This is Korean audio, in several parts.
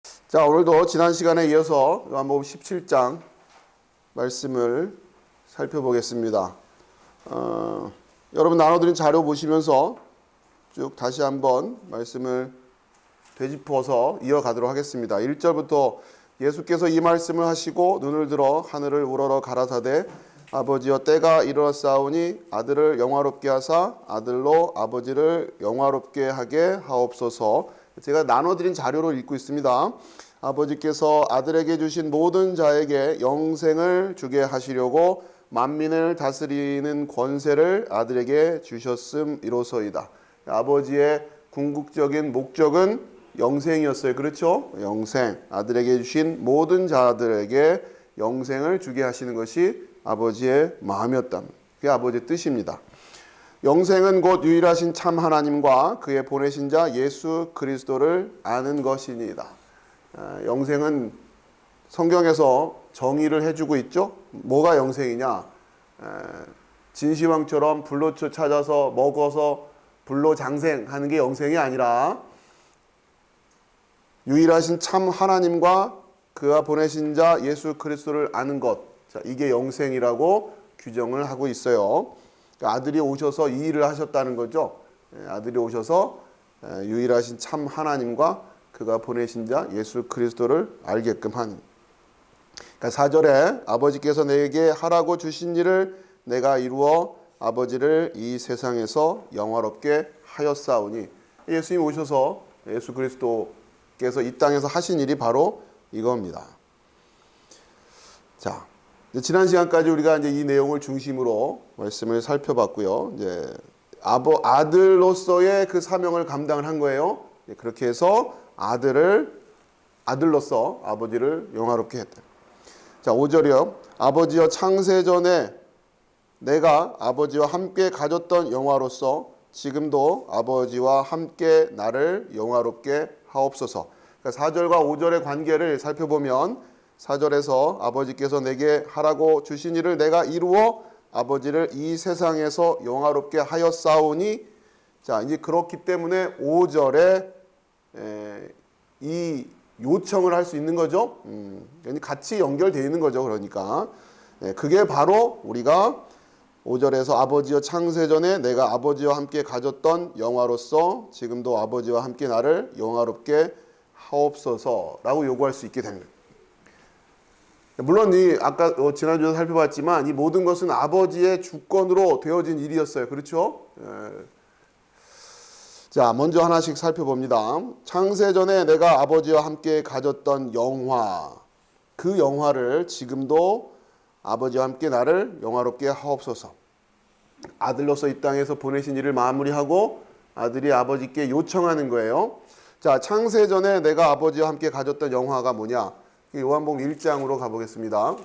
자, 오늘도 지난 시간에 이어서 요한복음 17장 말씀을 살펴보겠습니다. 여러분 나눠드린 자료 보시면서 쭉 다시 한번 말씀을 되짚어서 이어가도록 하겠습니다. 1절부터 예수께서 이 말씀을 하시고 눈을 들어 하늘을 우러러 가라사대 아버지여 때가 이르렀사오니 아들을 영화롭게 하사 아들로 아버지를 영화롭게 하게 하옵소서. 제가 나눠드린 자료로 읽고 있습니다. 아버지께서 아들에게 주신 모든 자에게 영생을 주게 하시려고 만민을 다스리는 권세를 아들에게 주셨음이로소이다. 아버지의 궁극적인 목적은 영생이었어요. 그렇죠? 영생. 아들에게 주신 모든 자들에게 영생을 주게 하시는 것이 아버지의 마음이었다. 그게 아버지의 뜻입니다. 영생은 곧 유일하신 참 하나님과 그의 보내신 자 예수 그리스도를 아는 것이니이다. 영생은 성경에서 정의를 해주고 있죠. 뭐가 영생이냐? 진시황처럼 불로 찾아서 먹어서 불로 장생하는 게 영생이 아니라 유일하신 참 하나님과 그가 보내신 자 예수 그리스도를 아는 것. 자, 이게 영생이라고 규정을 하고 있어요. 아들이 오셔서 이 일을 하셨다는 거죠. 아들이 오셔서 유일하신 참 하나님과 그가 보내신 자 예수 그리스도를 알게끔 하는. 그러니까 4절에 아버지께서 내게 하라고 주신 일을 내가 이루어 아버지를 이 세상에서 영화롭게 하였사오니. 예수님 오셔서 예수 그리스도께서 이 땅에서 하신 일이 바로 이겁니다. 자, 지난 시간까지 우리가 이제 이 내용을 중심으로 말씀을 살펴봤고요. 이제 아들로서의 그 사명을 감당을 한 거예요. 그렇게 해서 아들로서 아버지를 영화롭게 했다. 자, 5절이요. 아버지여 창세전에 내가 아버지와 함께 가졌던 영화로서 지금도 아버지와 함께 나를 영화롭게 하옵소서. 그러니까 4절과 5절의 관계를 살펴보면 4절에서 아버지께서 내게 하라고 주신 일을 내가 이루어 아버지를 이 세상에서 영화롭게 하였사오니. 자, 이제 그렇기 때문에 5절에 이 요청을 할 수 있는 거죠. 같이 연결되어 있는 거죠. 그러니까 그게 바로 우리가 5절에서 아버지여 창세전에 내가 아버지와 함께 가졌던 영화로서 지금도 아버지와 함께 나를 영화롭게 하옵소서라고 요구할 수 있게 되는 거예요. 물론 아까 지난주에 살펴봤지만 이 모든 것은 아버지의 주권으로 되어진 일이었어요. 그렇죠? 자, 먼저 하나씩 살펴봅니다. 창세전에 내가 아버지와 함께 가졌던 영화, 그 영화를 지금도 아버지와 함께 나를 영화롭게 하옵소서. 아들로서 이 땅에서 보내신 일을 마무리하고 아들이 아버지께 요청하는 거예요. 자, 창세전에 내가 아버지와 함께 가졌던 영화가 뭐냐? 요한복음 1장으로 가보겠습니다.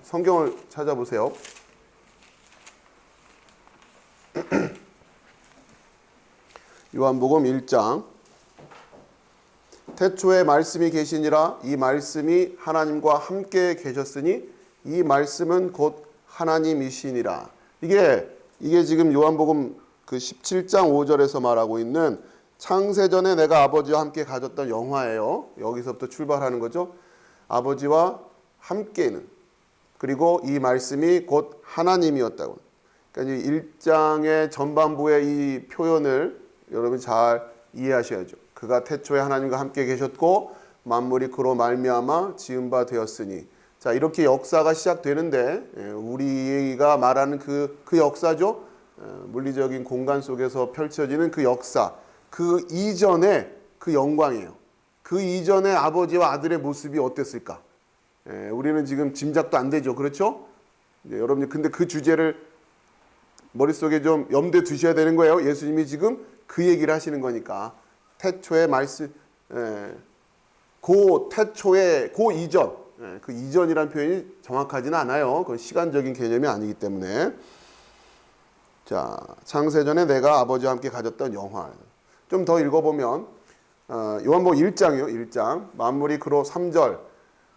성경을 찾아보세요. 요한복음 1장. 태초에 말씀이 계시니라 이 말씀이 하나님과 함께 계셨으니 이 말씀은 곧 하나님이시니라. 이게 지금 요한복음 그 17장 5절에서 말하고 있는 창세전에 내가 아버지와 함께 가졌던 영화예요. 여기서부터 출발하는 거죠. 아버지와 함께는, 그리고 이 말씀이 곧 하나님이었다고. 그러니까 1장의 전반부의 이 표현을 여러분 잘 이해하셔야죠. 그가 태초에 하나님과 함께 계셨고 만물이 그로 말미암아 지은 바 되었으니. 자, 이렇게 역사가 시작되는데 우리가 말하는 그 역사죠. 물리적인 공간 속에서 펼쳐지는 그 역사. 그 이전의 그 영광이에요. 그 이전에 아버지와 아들의 모습이 어땠을까? 우리는 지금 짐작도 안 되죠. 그렇죠? 여러분들 근데 그 주제를 머릿속에 좀 염두에 두셔야 되는 거예요. 예수님이 지금 그 얘기를 하시는 거니까. 태초의 말씀, 그 이전, 그 이전이라는 표현이 정확하지는 않아요. 그건 시간적인 개념이 아니기 때문에. 자, 창세전에 내가 아버지와 함께 가졌던 영화. 좀 더 읽어보면 요한복음 1장이요. 1장. 만물이 그로 3절.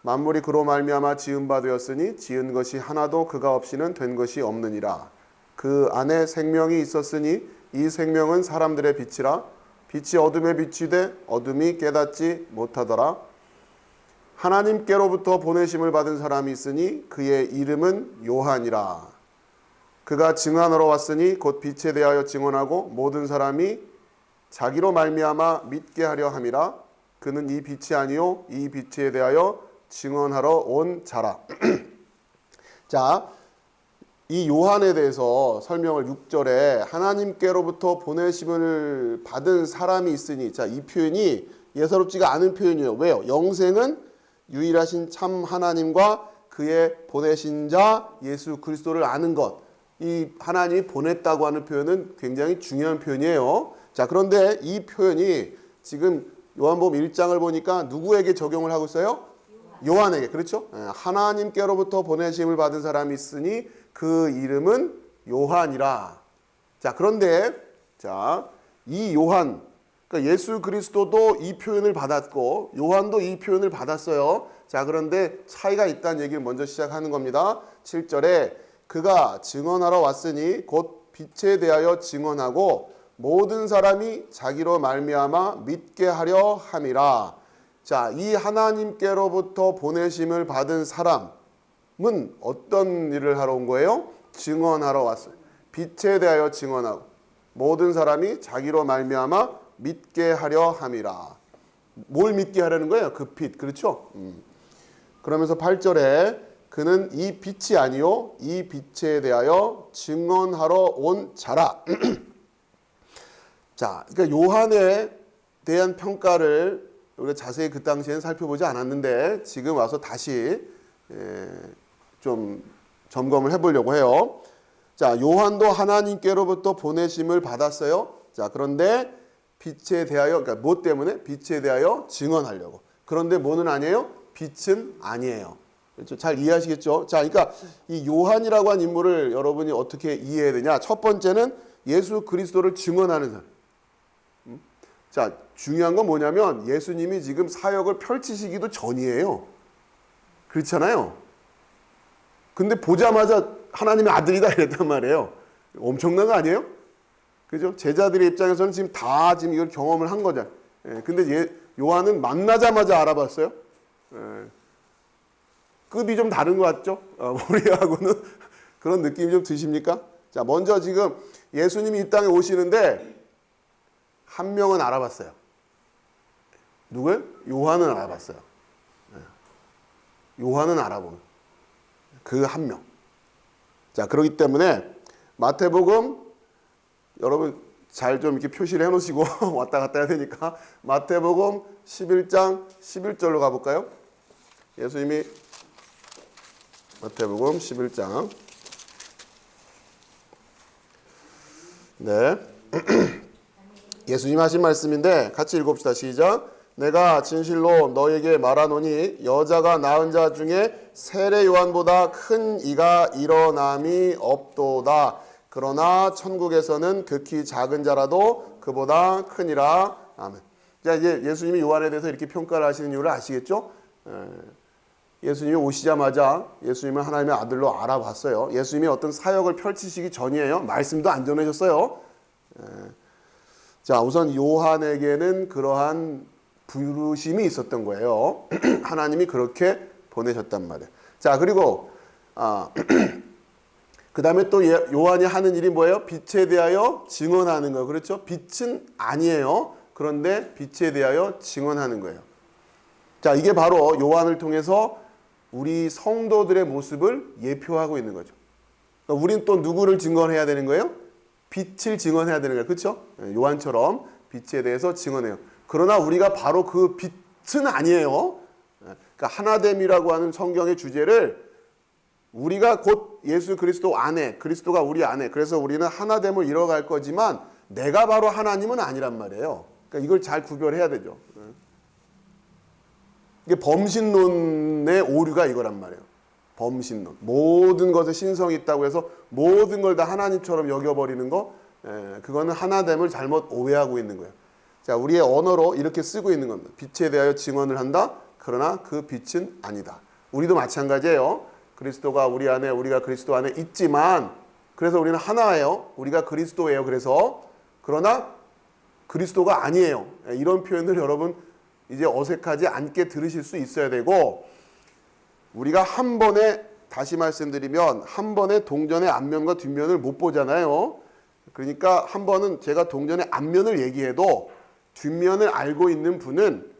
만물이 그로 말미암아 지은 바 되었으니 지은 것이 하나도 그가 없이는 된 것이 없느니라. 그 안에 생명이 있었으니 이 생명은 사람들의 빛이라. 빛이 어둠에 비치되 어둠이 깨닫지 못하더라. 하나님께로부터 보내심을 받은 사람이 있으니 그의 이름은 요한이라. 그가 증언하러 왔으니 곧 빛에 대하여 증언하고 모든 사람이 자기로 말미암아 믿게 하려 함이라. 그는 이 빛이 아니요 이 빛에 대하여 증언하러 온 자라. 자, 이 요한에 대해서 설명을 6절에 하나님께로부터 보내심을 받은 사람이 있으니, 자, 이 표현이 예사롭지가 않은 표현이에요. 왜요? 영생은 유일하신 참 하나님과 그의 보내신 자 예수 그리스도를 아는 것. 이 하나님이 보냈다고 하는 표현은 굉장히 중요한 표현이에요. 자, 그런데 이 표현이 지금 요한복음 1장을 보니까 누구에게 적용을 하고 있어요? 요한에게. 그렇죠? 하나님께로부터 보내심을 받은 사람이 있으니 그 이름은 요한이라. 자, 그런데 자, 이 요한, 그러니까 예수 그리스도도 이 표현을 받았고 요한도 이 표현을 받았어요. 자, 그런데 차이가 있다는 얘기를 먼저 시작하는 겁니다. 7절에 그가 증언하러 왔으니 곧 빛에 대하여 증언하고 모든 사람이 자기로 말미암아 믿게 하려 함이라. 자, 이 하나님께로부터 보내심을 받은 사람은 어떤 일을 하러 온 거예요? 증언하러 왔어요. 빛에 대하여 증언하고 모든 사람이 자기로 말미암아 믿게 하려 함이라. 뭘 믿게 하려는 거예요? 그 빛. 그렇죠? 그러면서 8절에 그는 이 빛이 아니요 이 빛에 대하여 증언하러 온 자라. 자, 그러니까 요한에 대한 평가를 우리가 자세히 그 당시에는 살펴보지 않았는데 지금 와서 다시 좀 점검을 해보려고 해요. 자, 요한도 하나님께로부터 보내심을 받았어요. 자, 그런데 빛에 대하여, 그러니까 뭐 때문에? 빛에 대하여 증언하려고. 그런데 뭐는 아니에요? 빛은 아니에요. 그렇죠? 잘 이해하시겠죠? 자, 그러니까 이 요한이라고 한 인물을 여러분이 어떻게 이해해야 되냐? 첫 번째는 예수 그리스도를 증언하는 사람. 자, 중요한 건 뭐냐면 예수님이 지금 사역을 펼치시기도 전이에요. 그렇잖아요. 근데 보자마자 하나님의 아들이다 이랬단 말이에요. 엄청난 거 아니에요? 그죠? 제자들의 입장에서는 지금 다 지금 이걸 경험을 한 거죠. 근데 요한은 만나자마자 알아봤어요. 급이 좀 다른 것 같죠? 우리하고는 그런 느낌이 좀 드십니까? 자, 먼저 지금 예수님이 이 땅에 오시는데 한 명은 알아봤어요. 누구요? 요한은 알아봤어요. 요한은 알아본 그 한 명. 자, 그렇기 때문에 마태복음 여러분 잘 좀 이렇게 표시를 해놓으시고 왔다 갔다 해야 되니까 마태복음 11장 11절로 가볼까요? 예수님이 마태복음 11장 네. 예수님 하신 말씀인데 같이 읽읍시다. 시작. 내가 진실로 너에게 말하노니 여자가 낳은 자 중에 세례 요한보다 큰 이가 일어남이 없도다. 그러나 천국에서는 극히 작은 자라도 그보다 크니라. 아멘. 자, 이제 예수님이 요한에 대해서 이렇게 평가를 하시는 이유를 아시겠죠? 예수님이 오시자마자 예수님을 하나님의 아들로 알아봤어요. 예수님이 어떤 사역을 펼치시기 전이에요. 말씀도 안 전해졌어요. 자, 우선 요한에게는 그러한 부르심이 있었던 거예요. 하나님이 그렇게 보내셨단 말이에요. 자, 그리고 그 다음에 또 요한이 하는 일이 뭐예요? 빛에 대하여 증언하는 거예요. 그렇죠? 빛은 아니에요. 그런데 빛에 대하여 증언하는 거예요. 자, 이게 바로 요한을 통해서 우리 성도들의 모습을 예표하고 있는 거죠. 그러니까 우린 또 누구를 증언해야 되는 거예요? 빛을 증언해야 되는 거예요. 그렇죠? 요한처럼 빛에 대해서 증언해요. 그러나 우리가 바로 그 빛은 아니에요. 그러니까 하나됨이라고 하는 성경의 주제를 우리가 곧 예수 그리스도 안에, 그리스도가 우리 안에, 그래서 우리는 하나됨을 이뤄갈 거지만 내가 바로 하나님은 아니란 말이에요. 그러니까 이걸 잘 구별해야 되죠. 이게 범신론의 오류가 이거란 말이에요. 범신론. 모든 것에 신성이 있다고 해서 모든 걸 다 하나님처럼 여겨버리는 거, 그거는 하나됨을 잘못 오해하고 있는 거예요. 자, 우리의 언어로 이렇게 쓰고 있는 겁니다. 빛에 대하여 증언을 한다. 그러나 그 빛은 아니다. 우리도 마찬가지예요. 그리스도가 우리 안에, 우리가 그리스도 안에 있지만, 그래서 우리는 하나예요. 우리가 그리스도예요. 그래서 그러나 그리스도가 아니에요. 이런 표현을 여러분 이제 어색하지 않게 들으실 수 있어야 되고, 우리가 한 번에, 다시 말씀드리면 한 번에 동전의 앞면과 뒷면을 못 보잖아요. 그러니까 한 번은 제가 동전의 앞면을 얘기해도 뒷면을 알고 있는 분은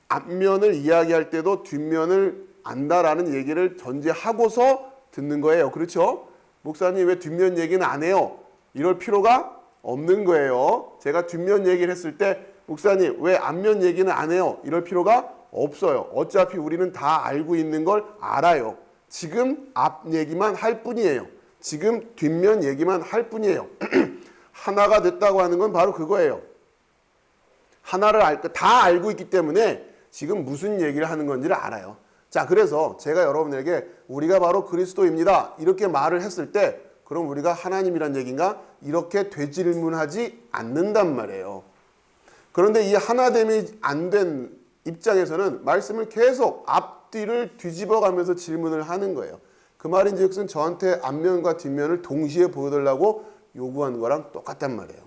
앞면을 이야기할 때도 뒷면을 안다라는 얘기를 전제하고서 듣는 거예요. 그렇죠? 목사님 왜 뒷면 얘기는 안 해요? 이럴 필요가 없는 거예요. 제가 뒷면 얘기를 했을 때 목사님 왜 앞면 얘기는 안 해요? 이럴 필요가 없어요. 어차피 우리는 다 알고 있는 걸 알아요. 지금 앞 얘기만 할 뿐이에요. 지금 뒷면 얘기만 할 뿐이에요. 하나가 됐다고 하는 건 바로 그거예요. 하나를 다 알고 있기 때문에 지금 무슨 얘기를 하는 건지를 알아요. 자, 그래서 제가 여러분에게 우리가 바로 그리스도입니다. 이렇게 말을 했을 때 그럼 우리가 하나님이란 얘기인가? 이렇게 되질문하지 않는단 말이에요. 그런데 이 하나됨이 안 된 입장에서는 말씀을 계속 앞뒤를 뒤집어가면서 질문을 하는 거예요. 그 말인즉슨 저한테 앞면과 뒷면을 동시에 보여달라고 요구하는 거랑 똑같단 말이에요.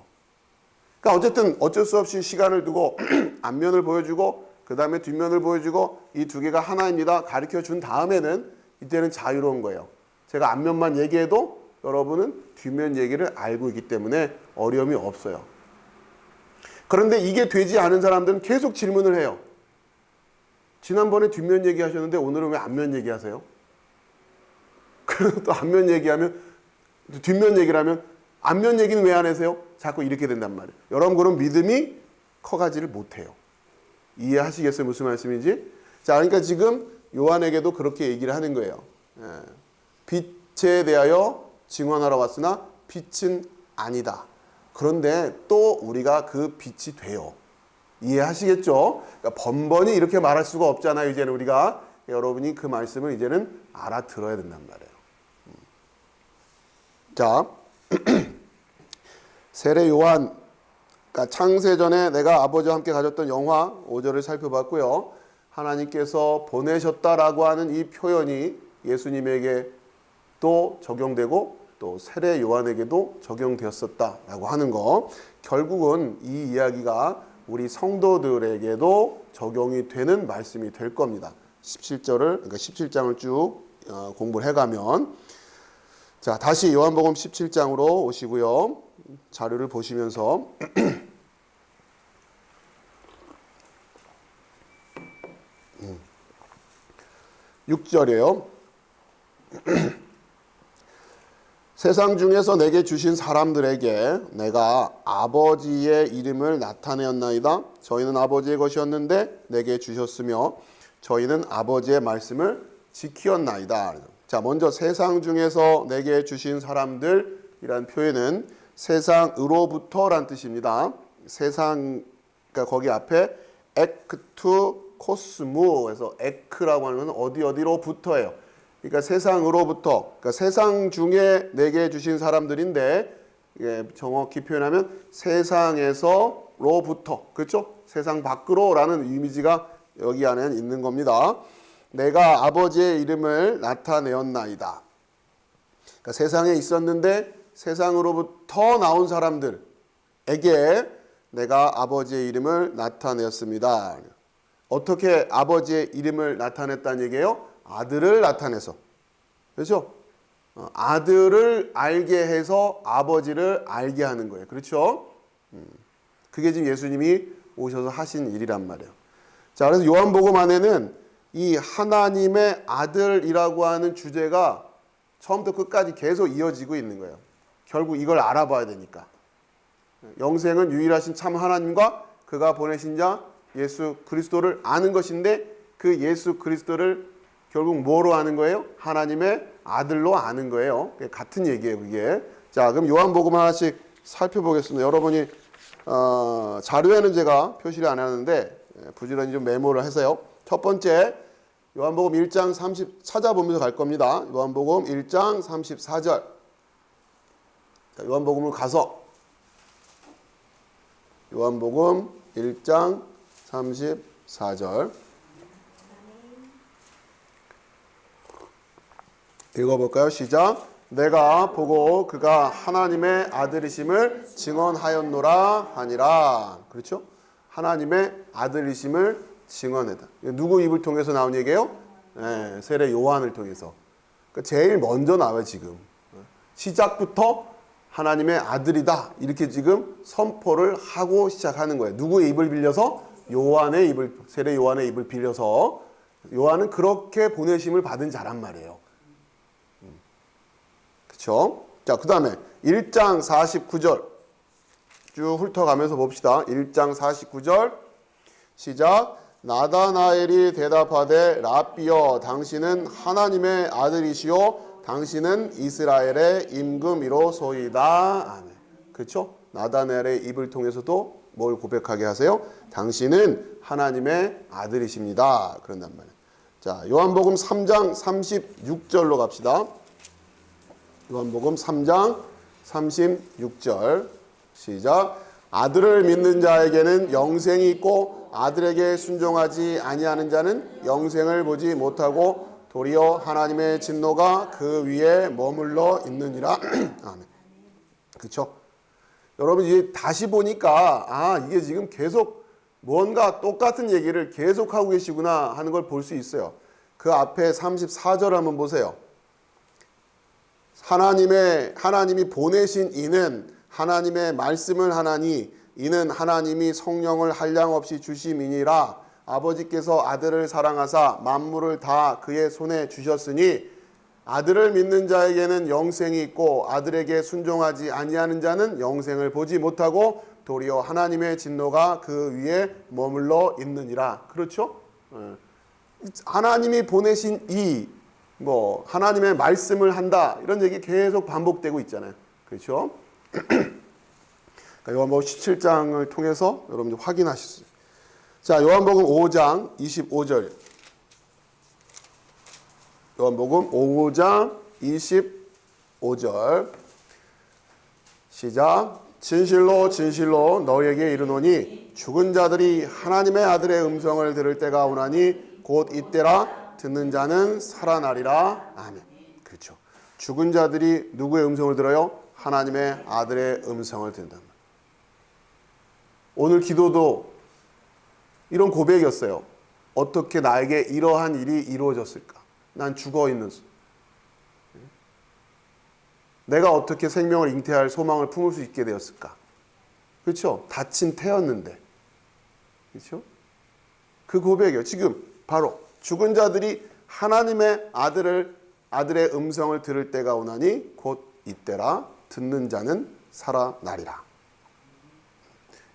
그러니까 어쨌든 어쩔 수 없이 시간을 두고 앞면을 보여주고 그 다음에 뒷면을 보여주고 이 두 개가 하나입니다. 가르쳐준 다음에는 이때는 자유로운 거예요. 제가 앞면만 얘기해도 여러분은 뒷면 얘기를 알고 있기 때문에 어려움이 없어요. 그런데 이게 되지 않은 사람들은 계속 질문을 해요. 지난번에 뒷면 얘기하셨는데 오늘은 왜 앞면 얘기하세요? 그리고 또 앞면 얘기하면 뒷면 얘기를 하면 앞면 얘기는 왜 안 하세요? 자꾸 이렇게 된단 말이에요. 여러분 그럼 믿음이 커가지를 못해요. 이해하시겠어요? 무슨 말씀인지? 자, 그러니까 지금 요한에게도 그렇게 얘기를 하는 거예요. 빛에 대하여 증언하러 왔으나 빛은 아니다. 그런데 또 우리가 그 빛이 돼요. 이해하시겠죠? 그러니까 번번이 이렇게 말할 수가 없잖아요. 이제는 우리가 여러분이 그 말씀을 이제는 알아들어야 된단 말이에요. 자, 세례 요한, 그러니까 창세전에 내가 아버지와 함께 가졌던 영화 5절을 살펴봤고요. 하나님께서 보내셨다라고 하는 이 표현이 예수님에게 또 적용되고 또 세례 요한에게도 적용되었었다라고 하는 거. 결국은 이 이야기가 우리 성도들에게도 적용이 되는 말씀이 될 겁니다. 그러니까 17장을 쭉 공부를 해가면. 자, 다시 요한복음 17장으로 오시고요. 자료를 보시면서 6절이에요. 세상 중에서 내게 주신 사람들에게 내가 아버지의 이름을 나타내었나이다. 저희는 아버지의 것이었는데 내게 주셨으며 저희는 아버지의 말씀을 지키었나이다. 자, 먼저 세상 중에서 내게 주신 사람들이란 표현은 세상으로부터란 뜻입니다. 세상, 그러니까 거기 앞에 에크투 코스무에서 에크라고 하는 건 어디로부터예요. 그러니까 세상으로부터, 그러니까 세상 중에 내게 주신 사람들인데 정확히 표현하면 세상에서로부터, 그렇죠? 세상 밖으로라는 이미지가 여기 안에 있는 겁니다. 내가 아버지의 이름을 나타내었나이다. 그러니까 세상에 있었는데 세상으로부터 나온 사람들에게 내가 아버지의 이름을 나타내었습니다. 어떻게 아버지의 이름을 나타냈다는 얘기예요? 아들을 나타내서. 그렇죠? 아들을 알게 해서 아버지를 알게 하는 거예요. 그렇죠? 그게 지금 예수님이 오셔서 하신 일이란 말이에요. 자, 그래서 요한복음 안에는 이 하나님의 아들이라고 하는 주제가 처음부터 끝까지 계속 이어지고 있는 거예요. 결국 이걸 알아봐야 되니까. 영생은 유일하신 참 하나님과 그가 보내신 자 예수 그리스도를 아는 것인데 그 예수 그리스도를 결국 뭐로 아는 거예요? 하나님의 아들로 아는 거예요. 같은 얘기예요, 그게. 자, 그럼 요한복음 하나씩 살펴보겠습니다. 여러분이 자료에는 제가 표시를 안 하는데 부지런히 좀 메모를 해서요. 첫 번째 요한복음 1장 30 찾아보면서 갈 겁니다. 요한복음 1장 34절. 자, 요한복음을 가서 요한복음 1장 34절 읽어볼까요? 시작. 내가 보고 그가 하나님의 아들이심을 증언하였노라 하니라. 그렇죠? 하나님의 아들이심을 증언했다. 누구 입을 통해서 나온 얘기예요? 네, 세례 요한을 통해서. 그러니까 제일 먼저 나와요 지금. 시작부터 하나님의 아들이다 이렇게 지금 선포를 하고 시작하는 거예요. 누구의 입을 빌려서? 요한의 입을, 세례 요한의 입을 빌려서. 요한은 그렇게 보내심을 받은 자란 말이에요. 그렇죠? 자, 그 다음에 1장 49절 쭉 훑어가면서 봅시다. 1장 49절 시작. 나다나엘이 대답하되 랍비여 당신은 하나님의 아들이시요 당신은 이스라엘의 임금이로소이다. 아멘. 그렇죠? 나다나엘의 입을 통해서도 뭘 고백하게 하세요? 당신은 하나님의 아들이십니다. 그런단 말이에요. 자, 요한복음 3장 36절로 갑시다. 요한복음 3장 36절 시작. 아들을 믿는 자에게는 영생이 있고 아들에게 순종하지 아니하는 자는 영생을 보지 못하고 도리어 하나님의 진노가 그 위에 머물러 있느니라. 아멘. 그렇죠? 여러분 이제 다시 보니까 이게 지금 계속 뭔가 똑같은 얘기를 계속하고 계시구나 하는 걸 볼 수 있어요. 그 앞에 34절 한번 보세요. 하나님이 보내신 이는 하나님의 말씀을 하나니 이는 하나님이 성령을 한량없이 주심이니라. 아버지께서 아들을 사랑하사 만물을 다 그의 손에 주셨으니 아들을 믿는 자에게는 영생이 있고 아들에게 순종하지 아니하는 자는 영생을 보지 못하고 도리어 하나님의 진노가 그 위에 머물러 있느니라. 그렇죠? 하나님이 보내신 하나님의 말씀을 한다 이런 얘기 계속 반복되고 있잖아요. 그렇죠? 요한복음 17장을 통해서 여러분들 확인하실 수 있어요. 자, 요한복음 5장 25절. 요한복음 5장 25절. 시작. 진실로 진실로 너희에게 이르노니 죽은 자들이 하나님의 아들의 음성을 들을 때가 오나니 곧 이때라. 듣는 자는 살아나리라. 아멘. 그렇죠. 죽은 자들이 누구의 음성을 들어요? 하나님의 아들의 음성을 듣는다. 오늘 기도도 이런 고백이었어요. 어떻게 나에게 이러한 일이 이루어졌을까? 난 죽어 있는 내가 어떻게 생명을 잉태할 소망을 품을 수 있게 되었을까? 그렇죠? 다친 태였는데. 그렇죠? 그 고백이에요. 지금 바로 죽은 자들이 하나님의 아들의 음성을 들을 때가 오나니 곧 이때라. 듣는 자는 살아나리라.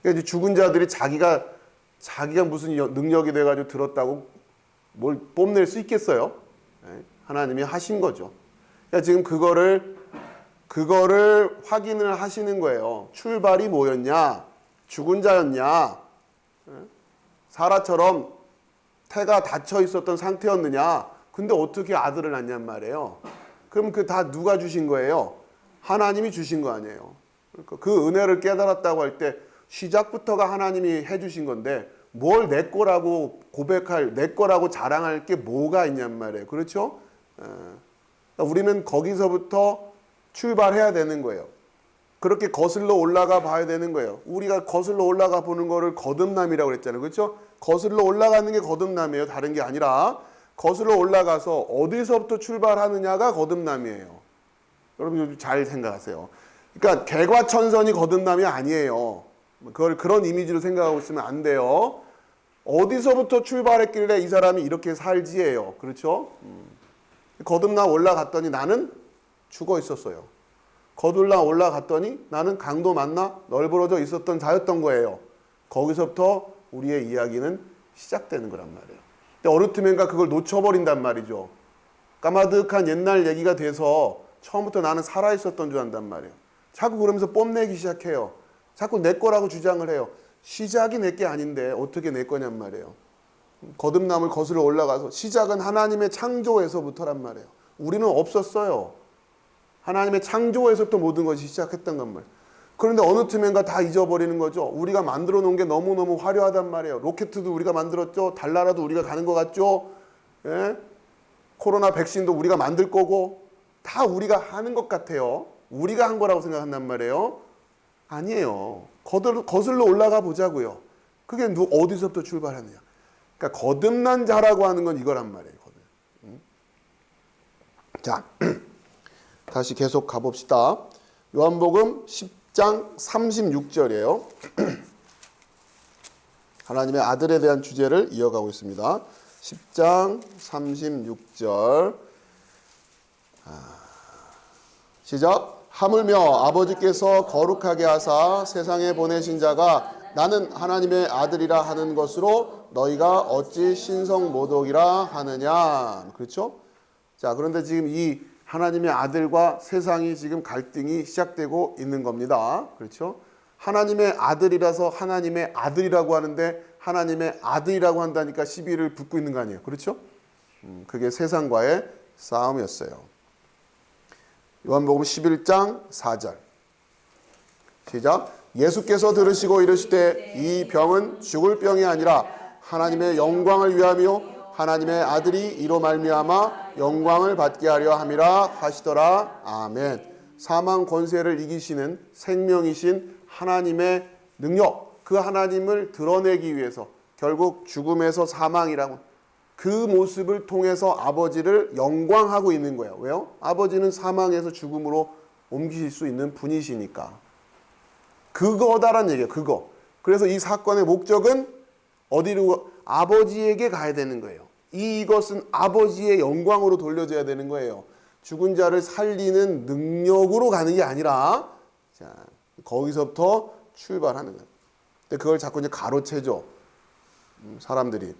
그러니까 죽은 자들이 자기가 무슨 능력이 돼가지고 들었다고 뭘 뽐낼 수 있겠어요? 하나님이 하신 거죠. 그러니까 지금 그거를 확인을 하시는 거예요. 출발이 뭐였냐? 죽은 자였냐? 사라처럼 태가 닫혀 있었던 상태였느냐? 근데 어떻게 아들을 낳냔 말이에요. 그럼 그 다 누가 주신 거예요? 하나님이 주신 거 아니에요. 그러니까 그 은혜를 깨달았다고 할 때 시작부터가 하나님이 해주신 건데 뭘 내 거라고 내 거라고 자랑할 게 뭐가 있냔 말이에요. 그렇죠? 그러니까 우리는 거기서부터 출발해야 되는 거예요. 그렇게 거슬러 올라가 봐야 되는 거예요. 우리가 거슬러 올라가 보는 거를 거듭남이라고 그랬잖아요. 그렇죠? 거슬러 올라가는 게 거듭남이에요. 다른 게 아니라 거슬러 올라가서 어디서부터 출발하느냐가 거듭남이에요. 여러분 잘 생각하세요. 그러니까 개과천선이 거듭남이 아니에요. 그런 이미지로 생각하고 있으면 안 돼요. 어디서부터 출발했길래 이 사람이 이렇게 살지예요. 그렇죠? 거듭남 올라갔더니 나는 죽어 있었어요. 거듭남 올라갔더니 나는 강도 만나 널브러져 있었던 자였던 거예요. 거기서부터 우리의 이야기는 시작되는 거란 말이에요. 근데 어느 틈엔가 그걸 놓쳐버린단 말이죠. 까마득한 옛날 얘기가 돼서 처음부터 나는 살아있었던 줄 안단 말이에요. 자꾸 그러면서 뽐내기 시작해요. 자꾸 내 거라고 주장을 해요. 시작이 내 게 아닌데 어떻게 내 거냔 말이에요. 거듭남을 거슬러 올라가서 시작은 하나님의 창조에서부터란 말이에요. 우리는 없었어요. 하나님의 창조에서부터 모든 것이 시작했던 건 말이에요. 그런데 어느 틈엔가 다 잊어버리는 거죠. 우리가 만들어 놓은 게 너무너무 화려하단 말이에요. 로켓도 우리가 만들었죠. 달나라도 우리가 가는 것 같죠. 예? 코로나 백신도 우리가 만들 거고 다 우리가 하는 것 같아요. 우리가 한 거라고 생각한단 말이에요. 아니에요. 거슬러 올라가 보자고요. 그게 어디서부터 출발하느냐. 그러니까 거듭난 자라고 하는 건 이거란 말이에요. 자, 다시 계속 가봅시다. 요한복음 10장 36절이에요. 하나님의 아들에 대한 주제를 이어가고 있습니다. 10장 36절. 시작. 하물며 아버지께서 거룩하게 하사 세상에 보내신 자가 나는 하나님의 아들이라 하는 것으로 너희가 어찌 신성모독이라 하느냐. 그렇죠? 자, 그런데 지금 이 하나님의 아들과 세상이 지금 갈등이 시작되고 있는 겁니다. 그렇죠? 하나님의 아들이라서 하나님의 아들이라고 하는데 하나님의 아들이라고 한다니까 시비를 붙고 있는 거 아니에요. 그렇죠? 그게 세상과의 싸움이었어요. 요한복음 11장 4절. 시작. 예수께서 들으시고 이르시되 이 병은 죽을 병이 아니라 하나님의 영광을 위하며 하나님의 아들이 이로 말미암아 영광을 받게 하려 함이라 하시더라. 아멘. 사망 권세를 이기시는 생명이신 하나님의 능력, 그 하나님을 드러내기 위해서 결국 죽음에서 사망이라고 그 모습을 통해서 아버지를 영광하고 있는 거예요. 왜요? 아버지는 사망에서 죽음으로 옮기실 수 있는 분이시니까. 그거다란 얘기예요. 그거. 그래서 이 사건의 목적은 어디로? 아버지에게 가야 되는 거예요. 이것은 아버지의 영광으로 돌려져야 되는 거예요. 죽은 자를 살리는 능력으로 가는 게 아니라 자, 거기서부터 출발하는 거예요. 근데 그걸 자꾸 이제 가로채죠. 사람들이.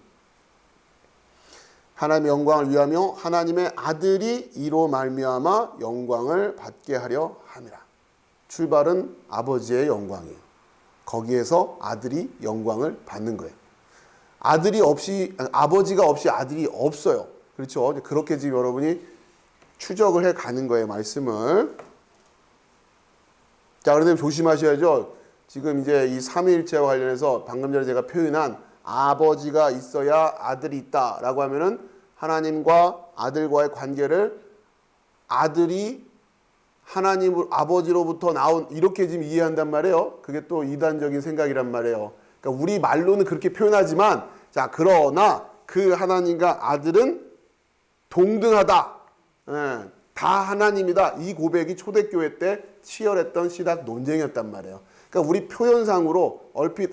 하나님의 영광을 위하며 하나님의 아들이 이로 말미암아 영광을 받게 하려 함이라. 출발은 아버지의 영광이에요. 거기에서 아들이 영광을 받는 거예요. 아버지가 없이 아들이 없어요. 그렇죠? 그렇게 지금 여러분이 추적을 해 가는 거예요, 말씀을. 자, 그런데 조심하셔야죠. 지금 이제 이 삼위일체와 관련해서 방금 전에 제가 표현한 아버지가 있어야 아들이 있다라고 하면은 하나님과 아들과의 관계를 아들이 하나님 아버지로부터 나온 이렇게 지금 이해한단 말이에요. 그게 또 이단적인 생각이란 말이에요. 그러니까 우리 말로는 그렇게 표현하지만 자, 그러나 그 하나님과 아들은 동등하다. 다 하나님이다. 이 고백이 초대교회 때 치열했던 시작 논쟁이었단 말이에요. 그러니까 우리 표현상으로 얼핏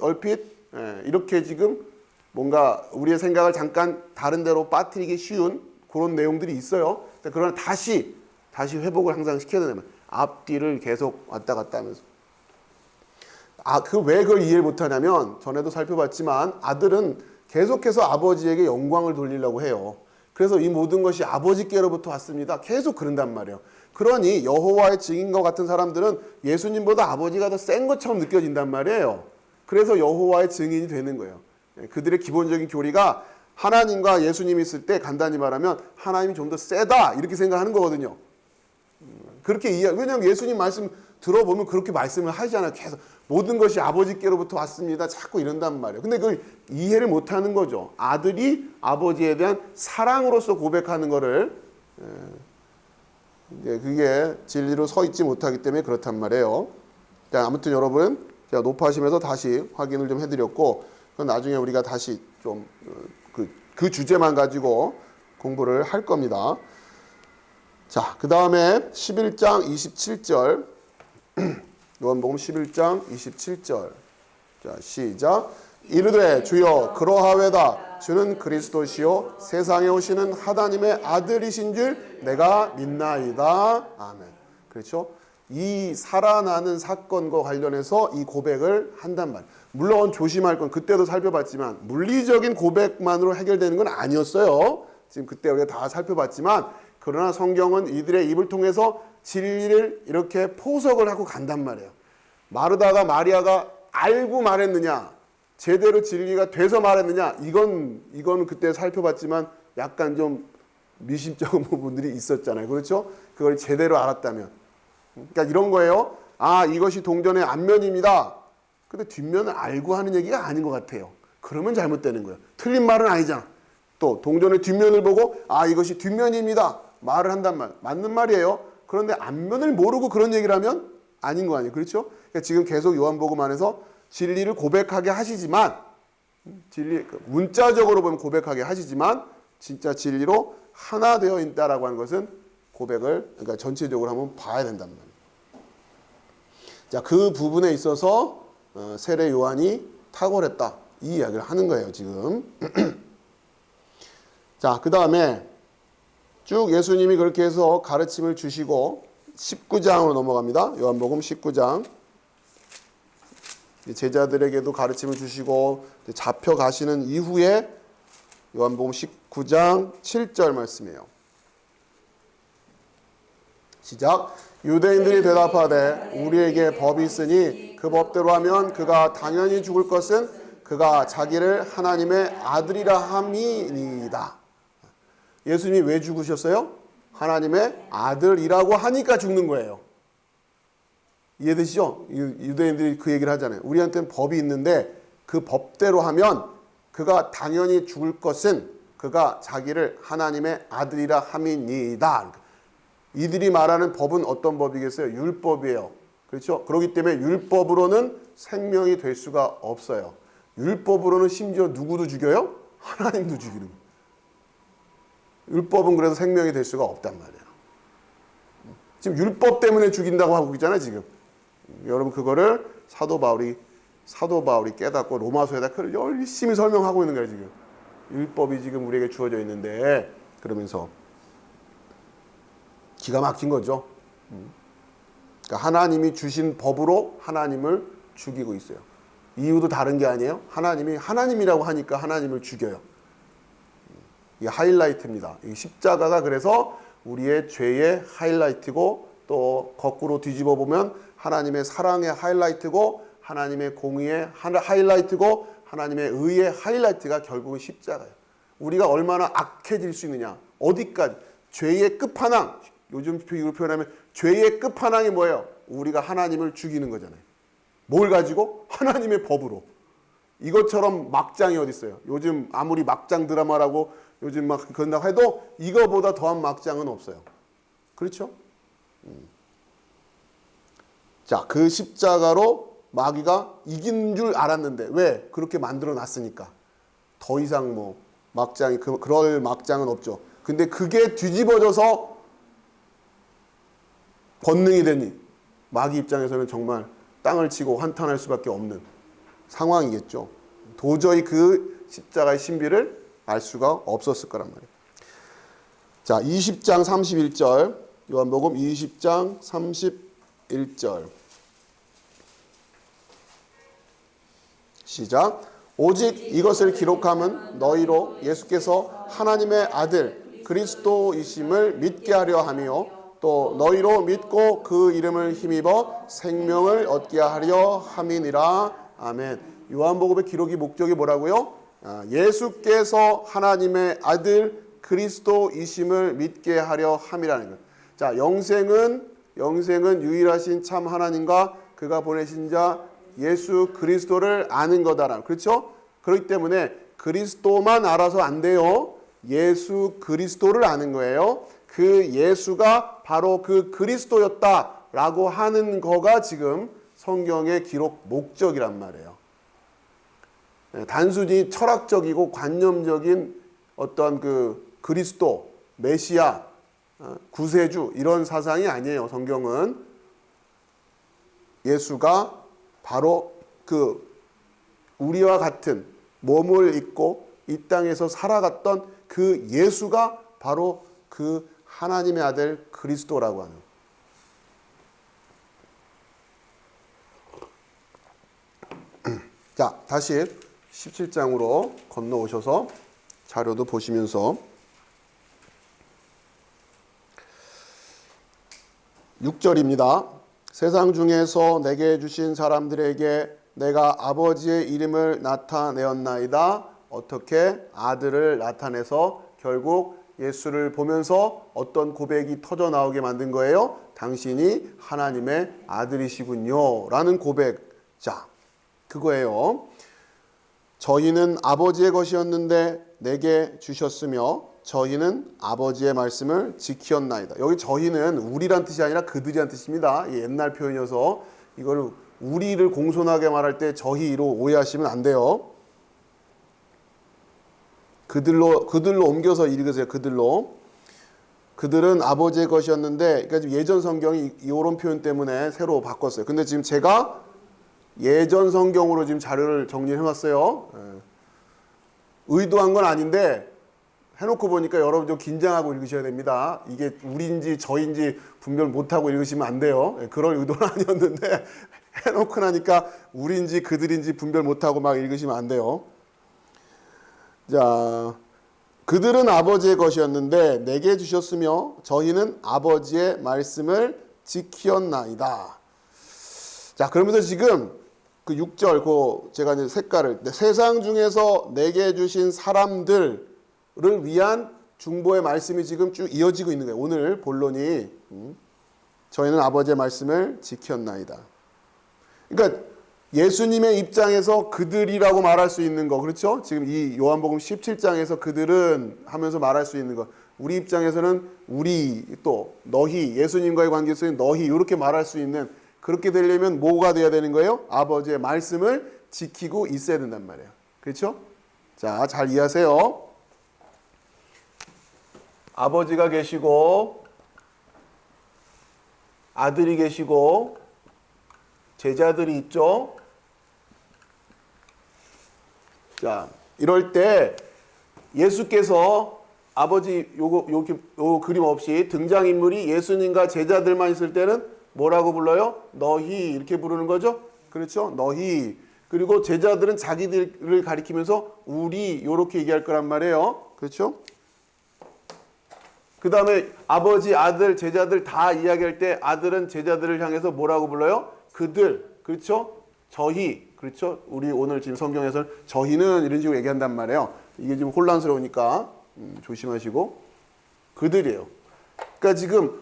이렇게 지금 뭔가 우리의 생각을 잠깐 다른 데로 빠뜨리기 쉬운 그런 내용들이 있어요. 그러나 다시 회복을 항상 시켜야 되는 앞뒤를 계속 왔다 갔다 하면서. 왜 그걸 이해를 못하냐면 전에도 살펴봤지만 아들은 계속해서 아버지에게 영광을 돌리려고 해요. 그래서 이 모든 것이 아버지께로부터 왔습니다. 계속 그런단 말이에요. 그러니 여호와의 증인과 같은 사람들은 예수님보다 아버지가 더 센 것처럼 느껴진단 말이에요. 그래서 여호와의 증인이 되는 거예요. 그들의 기본적인 교리가 하나님과 예수님이 있을 때 간단히 말하면 하나님이 좀 더 세다 이렇게 생각하는 거거든요. 그렇게 왜냐하면 예수님 말씀 들어보면 그렇게 말씀을 하시잖아요. 계속 모든 것이 아버지께로부터 왔습니다. 자꾸 이런단 말이에요. 근데 그걸 이해를 못하는 거죠. 아들이 아버지에 대한 사랑으로서 고백하는 거를 그게 진리로 서 있지 못하기 때문에 그렇단 말이에요. 자, 아무튼 여러분 제가 높아심에서 다시 확인을 좀 해드렸고 그건 나중에 우리가 다시 좀 그 주제만 가지고 공부를 할 겁니다. 자, 그 다음에 11장 27절 요한복음 11장 27절 자, 시작. 이르되 주여 그러하외다. 주는 그리스도시요 세상에 오시는 하나님의 아들이신 줄 내가 믿나이다. 아멘. 그렇죠? 이 살아나는 사건과 관련해서 이 고백을 한단 말이에요. 물론 조심할 건 그때도 살펴봤지만 물리적인 고백만으로 해결되는 건 아니었어요. 지금 그때 우리가 다 살펴봤지만 그러나 성경은 이들의 입을 통해서 진리를 이렇게 포석을 하고 간단 말이에요. 마르다가 마리아가 알고 말했느냐 제대로 진리가 돼서 말했느냐 이건 그때 살펴봤지만 약간 좀 미심쩍은 부분들이 있었잖아요. 그렇죠? 그걸 제대로 알았다면 그러니까 이런 거예요. 이것이 동전의 앞면입니다. 근데 뒷면을 알고 하는 얘기가 아닌 것 같아요. 그러면 잘못되는 거예요. 틀린 말은 아니잖아. 또 동전의 뒷면을 보고 이것이 뒷면입니다. 말을 한단 말. 맞는 말이에요. 그런데 앞면을 모르고 그런 얘기를 하면 아닌 거 아니에요. 그렇죠? 그러니까 지금 계속 요한복음 안에서 진리를 고백하게 하시지만 진리, 문자적으로 보면 고백하게 하시지만 진짜 진리로 하나 되어 있다라고 하는 것은 고백을, 그러니까 전체적으로 한번 봐야 된단 말이에요. 자, 그 부분에 있어서 세례 요한이 탁월했다, 이 이야기를 하는 거예요 지금. 자, 그 다음에 쭉 예수님이 그렇게 해서 가르침을 주시고 19장으로 넘어갑니다. 요한복음 19장. 제자들에게도 가르침을 주시고 잡혀가시는 이후에 요한복음 19장 7절 말씀이에요. 시작. 유대인들이 대답하되 우리에게 법이 있으니 그 법대로 하면 그가 당연히 죽을 것은 그가 자기를 하나님의 아들이라 함이니이다. 예수님이 왜 죽으셨어요? 하나님의 아들이라고 하니까 죽는 거예요. 이해되시죠? 유대인들이 그 얘기를 하잖아요. 우리한테는 법이 있는데 그 법대로 하면 그가 당연히 죽을 것은 그가 자기를 하나님의 아들이라 함이니이다. 이들이 말하는 법은 어떤 법이겠어요? 율법이에요. 그렇죠? 그렇기 때문에 율법으로는 생명이 될 수가 없어요. 율법으로는 심지어 누구도 죽여요? 하나님도 죽이는 거예요. 율법은 그래서 생명이 될 수가 없단 말이에요. 지금 율법 때문에 죽인다고 하고 있잖아요, 지금. 여러분 그거를 사도 바울이 깨닫고 로마서에다 그걸 열심히 설명하고 있는 거예요, 지금. 율법이 지금 우리에게 주어져 있는데 그러면서 기가 막힌 거죠. 그러니까 하나님이 주신 법으로 하나님을 죽이고 있어요. 이유도 다른 게 아니에요. 하나님이 하나님이라고 하니까 하나님을 죽여요. 이게 하이라이트입니다. 이 십자가가 그래서 우리의 죄의 하이라이트고 또 거꾸로 뒤집어 보면 하나님의 사랑의 하이라이트고 하나님의 공의의 하이라이트고 하나님의 의의 하이라이트가 결국은 십자가예요. 우리가 얼마나 악해질 수 있느냐, 어디까지, 죄의 끝판왕, 요즘 비유로 표현하면 죄의 끝판왕이 뭐예요? 우리가 하나님을 죽이는 거잖아요. 뭘 가지고? 하나님의 법으로. 이것처럼 막장이 어디 있어요? 요즘 아무리 막장 드라마라고 요즘 막 그런다고 해도 이거보다 더한 막장은 없어요. 그렇죠? 자, 그 십자가로 마귀가 이긴 줄 알았는데 왜? 그렇게 만들어 놨으니까. 더 이상 뭐 막장이 그럴 막장은 없죠. 근데 그게 뒤집어져서 권능이 되니 마귀 입장에서는 정말 땅을 치고 한탄할 수밖에 없는 상황이겠죠. 도저히 그 십자가의 신비를 알 수가 없었을 거란 말이에요. 자, 20장 31절, 요한복음 20장 31절. 시작. 오직 이것을 기록함은 너희로 예수께서 하나님의 아들 그리스도이심을 믿게 하려 함이요 또 너희로 믿고 그 이름을 힘입어 생명을 얻게 하려 함이니라. 아멘. 요한복음의 기록이 목적이 뭐라고요? 예수께서 하나님의 아들 그리스도이심을 믿게 하려 함이라는 거예요. 자, 영생은 유일하신 참 하나님과 그가 보내신 자 예수 그리스도를 아는 거다라는, 그렇죠? 그렇기 때문에 그리스도만 알아서 안 돼요. 예수 그리스도를 아는 거예요. 그 예수가 바로 그 그리스도였다라고 하는 거가 지금 성경의 기록 목적이란 말이에요. 단순히 철학적이고 관념적인 어떤 그 그리스도, 메시아, 구세주 이런 사상이 아니에요. 성경은 예수가 바로 그 우리와 같은 몸을 입고 이 땅에서 살아갔던 그 예수가 바로 그 하나님의 아들 그리스도라고 하는. 자, 다시 17장으로 건너오셔서 자료도 보시면서 6절입니다. 세상 중에서 내게 주신 사람들에게 내가 아버지의 이름을 나타내었나이다. 어떻게? 아들을 나타내서 결국 예수를 보면서 어떤 고백이 터져 나오게 만든 거예요? 당신이 하나님의 아들이시군요 라는 고백. 자, 그거예요. 저희는 아버지의 것이었는데 내게 주셨으며 저희는 아버지의 말씀을 지켰나이다. 여기 저희는 우리란 뜻이 아니라 그들이란 뜻입니다. 옛날 표현이어서 이거를 우리를 공손하게 말할 때 저희로 오해하시면 안 돼요. 그들로 옮겨서 읽으세요. 그들은 아버지의 것이었는데, 그러니까 지금 예전 성경이 이런 표현 때문에 새로 바꿨어요. 근데 지금 제가 예전 성경으로 지금 자료를 정리해놨어요. 의도한 건 아닌데 해놓고 보니까 여러분 좀 긴장하고 읽으셔야 됩니다. 이게 우리인지 저인지 분별 못하고 읽으시면 안 돼요. 그럴 의도는 아니었는데 해놓고 나니까 우리인지 그들인지 분별 못하고 막 읽으시면 안 돼요. 자, 그들은 아버지의 것이었는데 내게 주셨으며 저희는 아버지의 말씀을 지키었나이다. 자, 그러면서 지금 그 6절 제가 이제 색깔을 세상 중에서 내게 주신 사람들을 위한 중보의 말씀이 지금 쭉 이어지고 있는 거예요. 오늘 본론이 저희는 아버지의 말씀을 지켰나이다. 그러니까 예수님의 입장에서 그들이라고 말할 수 있는 거, 그렇죠? 지금 이 요한복음 17장에서 그들은 하면서 말할 수 있는 거, 우리 입장에서는 우리 또 너희, 예수님과의 관계 속에 너희 이렇게 말할 수 있는, 그렇게 되려면 뭐가 돼야 되는 거예요? 아버지의 말씀을 지키고 있어야 된단 말이에요. 그렇죠? 자, 잘 이해하세요. 아버지가 계시고 아들이 계시고 제자들이 있죠. 자, 이럴 때 예수께서 아버지 요 그림 없이 등장인물이 예수님과 제자들만 있을 때는 뭐라고 불러요? 너희 이렇게 부르는 거죠. 그렇죠? 너희. 그리고 제자들은 자기들을 가리키면서 우리 이렇게 얘기할 거란 말이에요. 그렇죠? 그 다음에 아버지, 아들, 제자들 다 이야기할 때 아들은 제자들을 향해서 뭐라고 불러요? 그들. 그렇죠? 저희. 그렇죠? 우리 오늘 지금 성경에서는 저희는 이런 식으로 얘기한단 말이에요. 이게 지금 혼란스러우니까 조심하시고. 그들이에요. 그러니까 지금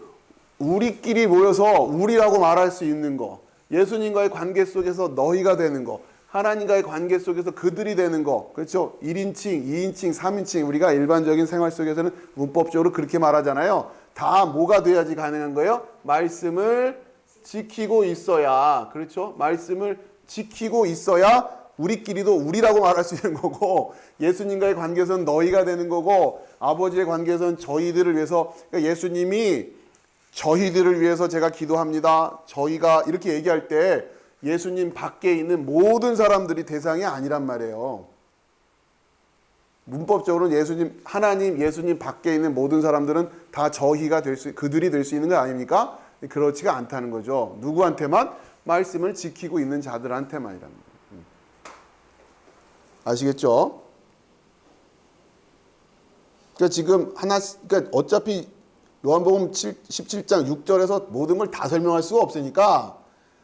우리끼리 모여서 우리라고 말할 수 있는 거, 예수님과의 관계 속에서 너희가 되는 거, 하나님과의 관계 속에서 그들이 되는 거, 그렇죠? 1인칭, 2인칭, 3인칭, 우리가 일반적인 생활 속에서는 문법적으로 그렇게 말하잖아요. 다 뭐가 돼야지 가능한 거예요? 말씀을 지키고 있어야, 그렇죠? 말씀을 지키고 있어야 우리끼리도 우리라고 말할 수 있는 거고, 예수님과의 관계에서는 너희가 되는 거고, 아버지의 관계에서는 저희들을 위해서, 그러니까 예수님이 저희들을 위해서 제가 기도합니다. 저희가 이렇게 얘기할 때 예수님 밖에 있는 모든 사람들이 대상이 아니란 말이에요. 문법적으로는 예수님, 하나님, 예수님 밖에 있는 모든 사람들은 다 저희가 그들이 될 수 있는 거 아닙니까? 그렇지가 않다는 거죠. 누구한테만? 말씀을 지키고 있는 자들한테만이란 말이에요. 아시겠죠? 그러니까 지금 그러니까 어차피 요한복음 17장 6절에서 모든 걸 다 설명할 수가 없으니까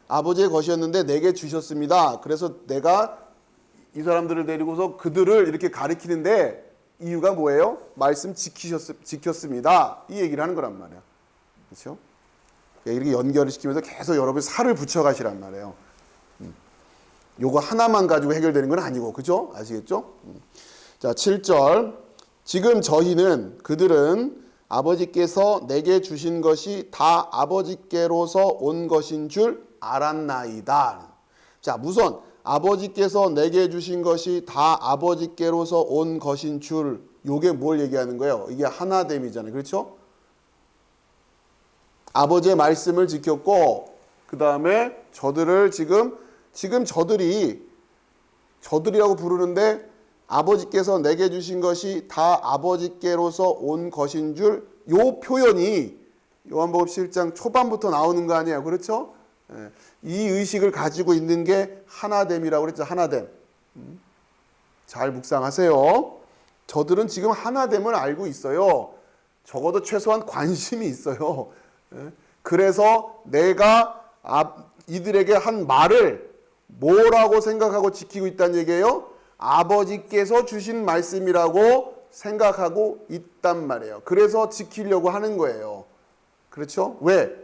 아버지의 것이었는데 내게 주셨습니다. 그래서 내가 이 사람들을 데리고서 그들을 이렇게 가리키는데 이유가 뭐예요? 말씀 지켰습니다. 이 얘기를 하는 거란 말이야. 그렇죠? 이렇게 연결을 시키면서 계속 여러분이 살을 붙여가시란 말이에요. 요거 하나만 가지고 해결되는 건 아니고, 그죠? 아시겠죠? 자, 7절. 지금 저희는, 그들은 아버지께서 내게 주신 것이 다 아버지께로서 온 것인 줄 알았나이다. 자, 우선 아버지께서 내게 주신 것이 다 아버지께로서 온 것인 줄, 요게 뭘 얘기하는 거예요? 이게 하나됨이잖아요. 그렇죠? 아버지의 말씀을 지켰고, 그 다음에 저들을 지금 저들이라고 부르는데 아버지께서 내게 주신 것이 다 아버지께로서 온 것인 줄, 요 표현이 요한복음 7장 초반부터 나오는 거 아니에요. 그렇죠? 이 의식을 가지고 있는 게 하나됨이라고 그랬죠. 하나됨. 잘 묵상하세요. 저들은 지금 하나됨을 알고 있어요. 적어도 최소한 관심이 있어요. 그래서 내가 이들에게 한 말을 뭐라고 생각하고 지키고 있다는 얘기예요? 아버지께서 주신 말씀이라고 생각하고 있단 말이에요. 그래서 지키려고 하는 거예요. 그렇죠? 왜?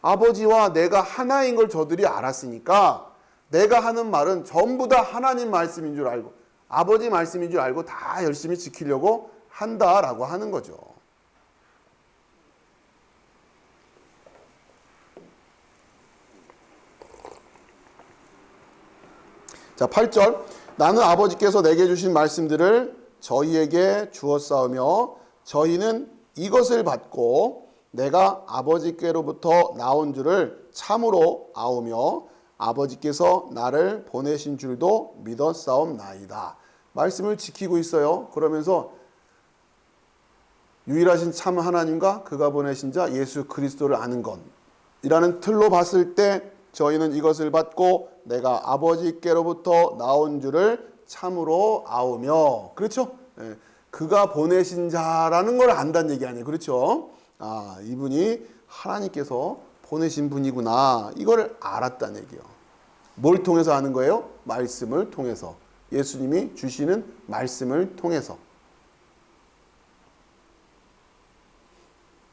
아버지와 내가 하나인 걸 저들이 알았으니까 내가 하는 말은 전부 다 하나님 말씀인 줄 알고 아버지 말씀인 줄 알고 다 열심히 지키려고 한다라고 하는 거죠. 자, 8절. 나는 아버지께서 내게 주신 말씀들을 저희에게 주었사오며 저희는 이것을 받고 내가 아버지께로부터 나온 줄을 참으로 아오며 아버지께서 나를 보내신 줄도 믿었사옵나이다. 말씀을 지키고 있어요. 그러면서 유일하신 참 하나님과 그가 보내신 자 예수 그리스도를 아는 것 이라는 틀로 봤을 때 저희는 이것을 받고 내가 아버지께로부터 나온 줄을 참으로 아오며, 그렇죠? 예, 그가 보내신 자라는 걸 안다는 얘기 아니에요. 그렇죠? 아, 이분이 하나님께서 보내신 분이구나. 이걸 알았다는 얘기예요. 뭘 통해서 아는 거예요? 말씀을 통해서. 예수님이 주시는 말씀을 통해서.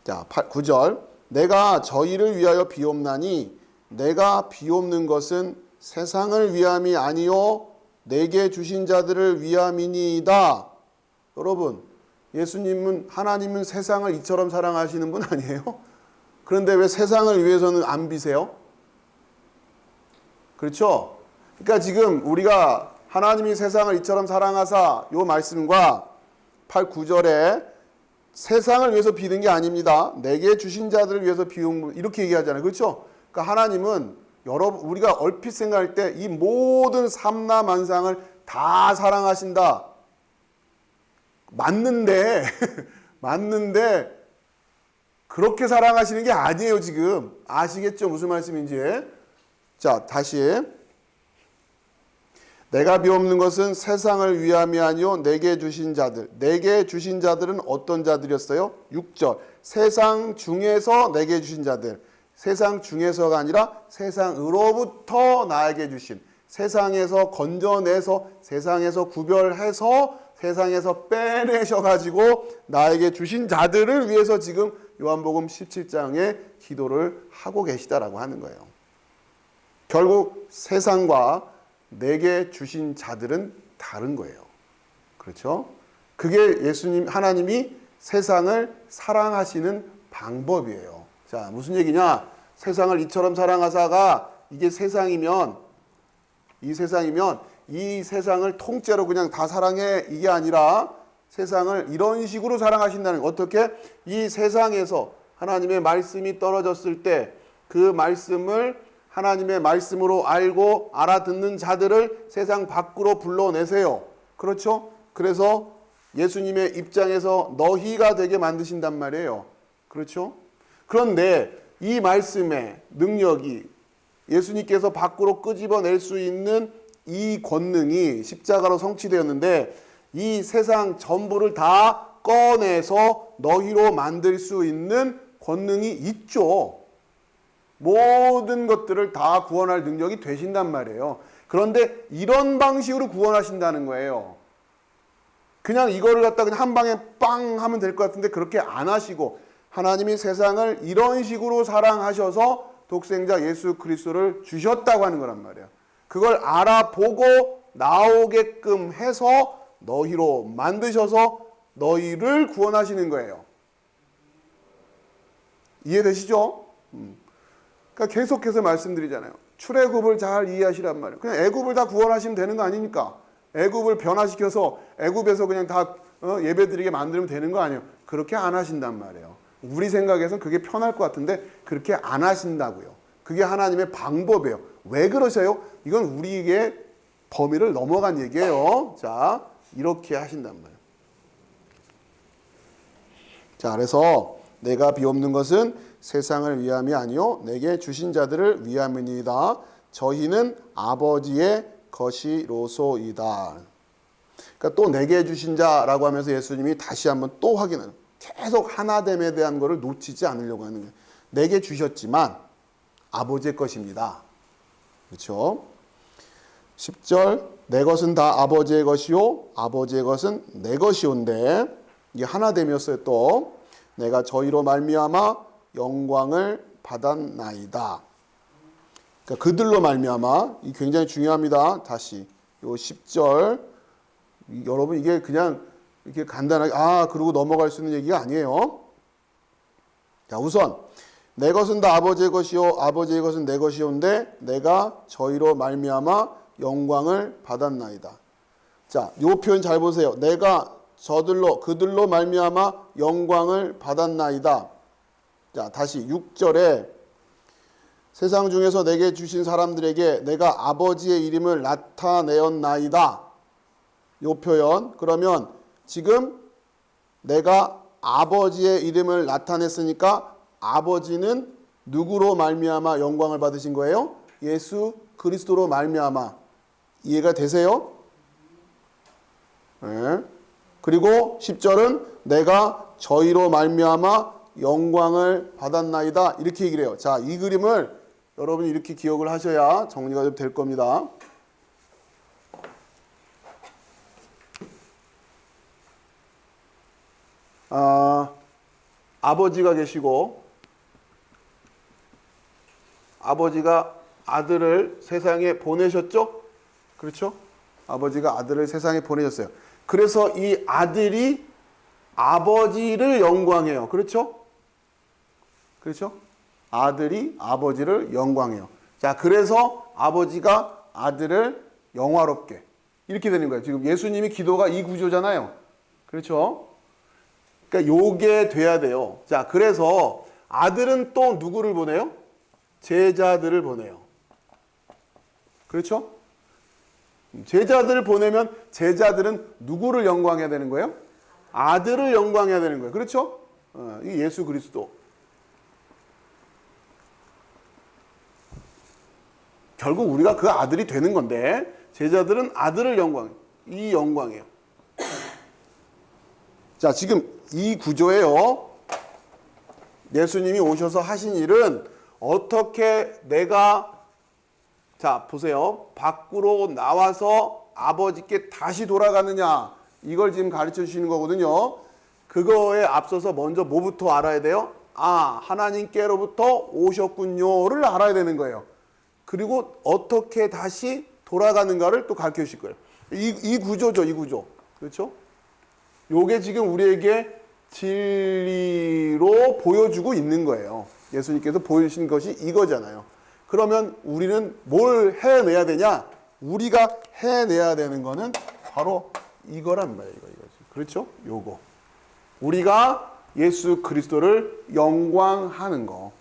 자, 9절. 내가 저희를 위하여 비옵나니 내가 비옵는 것은 세상을 위함이 아니요 내게 주신 자들을 위함이니이다. 여러분, 예수님은, 하나님은 세상을 이처럼 사랑하시는 분 아니에요? 그런데 왜 세상을 위해서는 안 비세요? 그렇죠? 그러니까 지금 우리가 하나님이 세상을 이처럼 사랑하사 요 말씀과 8, 9절에 세상을 위해서 비는 게 아닙니다. 내게 주신 자들을 위해서 비운, 이렇게 얘기하잖아요. 그렇죠? 그러니까 하나님은 여러분, 우리가 얼핏 생각할 때 이 모든 삼라만상을 다 사랑하신다. 맞는데 맞는데 그렇게 사랑하시는 게 아니에요. 지금 아시겠죠? 무슨 말씀인지. 자, 다시. 내가 비옵는 것은 세상을 위함이 아니요 내게 주신 자들. 내게 주신 자들은 어떤 자들이었어요? 6절. 세상 중에서 내게 주신 자들. 세상 중에서가 아니라 세상으로부터 나에게 주신, 세상에서 건져내서, 세상에서 구별해서, 세상에서 빼내셔가지고 나에게 주신 자들을 위해서 지금 요한복음 17장에 기도를 하고 계시다라고 하는 거예요. 결국 세상과 내게 주신 자들은 다른 거예요. 그렇죠? 그게 예수님, 하나님이 세상을 사랑하시는 방법이에요. 자, 무슨 얘기냐? 세상을 이처럼 사랑하사가 이게 세상이면, 이 세상을 통째로 그냥 다 사랑해, 이게 아니라 세상을 이런 식으로 사랑하신다는 거예요. 어떻게? 이 세상에서 하나님의 말씀이 떨어졌을 때 그 말씀을 하나님의 말씀으로 알고 알아듣는 자들을 세상 밖으로 불러내세요. 그렇죠? 그래서 예수님의 입장에서 너희가 되게 만드신단 말이에요. 그렇죠? 그런데 이 말씀의 능력이 예수님께서 밖으로 끄집어낼 수 있는 이 권능이 십자가로 성취되었는데 이 세상 전부를 다 꺼내서 너희로 만들 수 있는 권능이 있죠. 모든 것들을 다 구원할 능력이 되신단 말이에요. 그런데 이런 방식으로 구원하신다는 거예요. 그냥 이거를 갖다 그냥 한 방에 빵 하면 될 것 같은데 그렇게 안 하시고 하나님이 세상을 이런 식으로 사랑하셔서 독생자 예수 그리스도를 주셨다고 하는 거란 말이에요. 그걸 알아보고 나오게끔 해서 너희로 만드셔서 너희를 구원하시는 거예요. 이해되시죠? 그러니까 계속해서 말씀드리잖아요. 출애굽을 잘 이해하시란 말이에요. 그냥 애굽을 다 구원하시면 되는 거 아니니까. 애굽을 변화시켜서 애굽에서 그냥 다 예배드리게 만들면 되는 거 아니에요. 그렇게 안 하신단 말이에요. 우리 생각에서는 그게 편할 것 같은데 그렇게 안 하신다고요. 그게 하나님의 방법이에요. 왜 그러세요? 이건 우리에게 범위를 넘어간 얘기예요. 자, 이렇게 하신단 말이에요. 자, 그래서 내가 비옵는 것은 세상을 위함이 아니요 내게 주신 자들을 위함이니이다. 저희는 아버지의 것이로소이다. 그러니까 또 내게 주신 자라고 하면서 예수님이 다시 한번 또 확인해요. 계속 하나됨에 대한 것을 놓치지 않으려고 하는 거예요. 내게 주셨지만 아버지의 것입니다. 그렇죠? 10절 내 것은 다 아버지의 것이요 아버지의 것은 내 것이온데 이게 하나됨이었어요. 또 내가 저희로 말미암아 영광을 받았나이다. 그러니까 그들로 말미암아 이 굉장히 중요합니다. 다시 요 10절 여러분 이게 그냥 이렇게 간단하게 그러고 넘어갈 수 있는 얘기가 아니에요. 자, 우선 내 것은 다 아버지의 것이요 아버지의 것은 내 것이온데 내가 저희로 말미암아 영광을 받았나이다. 자, 요 표현 잘 보세요. 내가 그들로 말미암아 영광을 받았나이다. 자, 다시 6절에 세상 중에서 내게 주신 사람들에게 내가 아버지의 이름을 나타내었나이다. 요 표현. 그러면 지금 내가 아버지의 이름을 나타냈으니까 아버지는 누구로 말미암아 영광을 받으신 거예요? 예수 그리스도로 말미암아. 이해가 되세요? 네. 그리고 10절은 내가 저희로 말미암아 영광을 받았나이다. 이렇게 얘기를 해요. 자, 이 그림을 여러분이 이렇게 기억을 하셔야 정리가 좀 될 겁니다. 아버지가 계시고 아버지가 아들을 세상에 보내셨죠? 그렇죠? 아버지가 아들을 세상에 보내셨어요. 그래서 이 아들이 아버지를 영광해요. 그렇죠? 그렇죠? 아들이 아버지를 영광해요. 자, 그래서 아버지가 아들을 영화롭게 이렇게 되는 거예요. 지금 예수님이 기도가 이 구조잖아요. 그렇죠? 그러니까 요게 돼야 돼요. 자, 그래서 아들은 또 누구를 보내요? 제자들을 보내요. 그렇죠? 제자들을 보내면 제자들은 누구를 영광해야 되는 거예요? 아들을 영광해야 되는 거예요. 그렇죠? 이 예수 그리스도. 결국 우리가 그 아들이 되는 건데 제자들은 아들을 영광해요. 이 영광이에요. 자, 지금 이 구조예요. 예수님이 오셔서 하신 일은 어떻게 내가 자, 보세요. 밖으로 나와서 아버지께 다시 돌아가느냐. 이걸 지금 가르쳐 주시는 거거든요. 그거에 앞서서 먼저 뭐부터 알아야 돼요? 아, 하나님께로부터 오셨군요를 알아야 되는 거예요. 그리고 어떻게 다시 돌아가는가를 또 가르쳐 주실 거예요. 이 구조죠, 이 구조. 그렇죠? 요게 지금 우리에게 진리로 보여주고 있는 거예요. 예수님께서 보여주신 것이 이거잖아요. 그러면 우리는 뭘 해내야 되냐? 우리가 해내야 되는 거는 바로 이거란 말이에요. 이거지. 그렇죠? 요거. 우리가 예수 그리스도를 영광하는 거.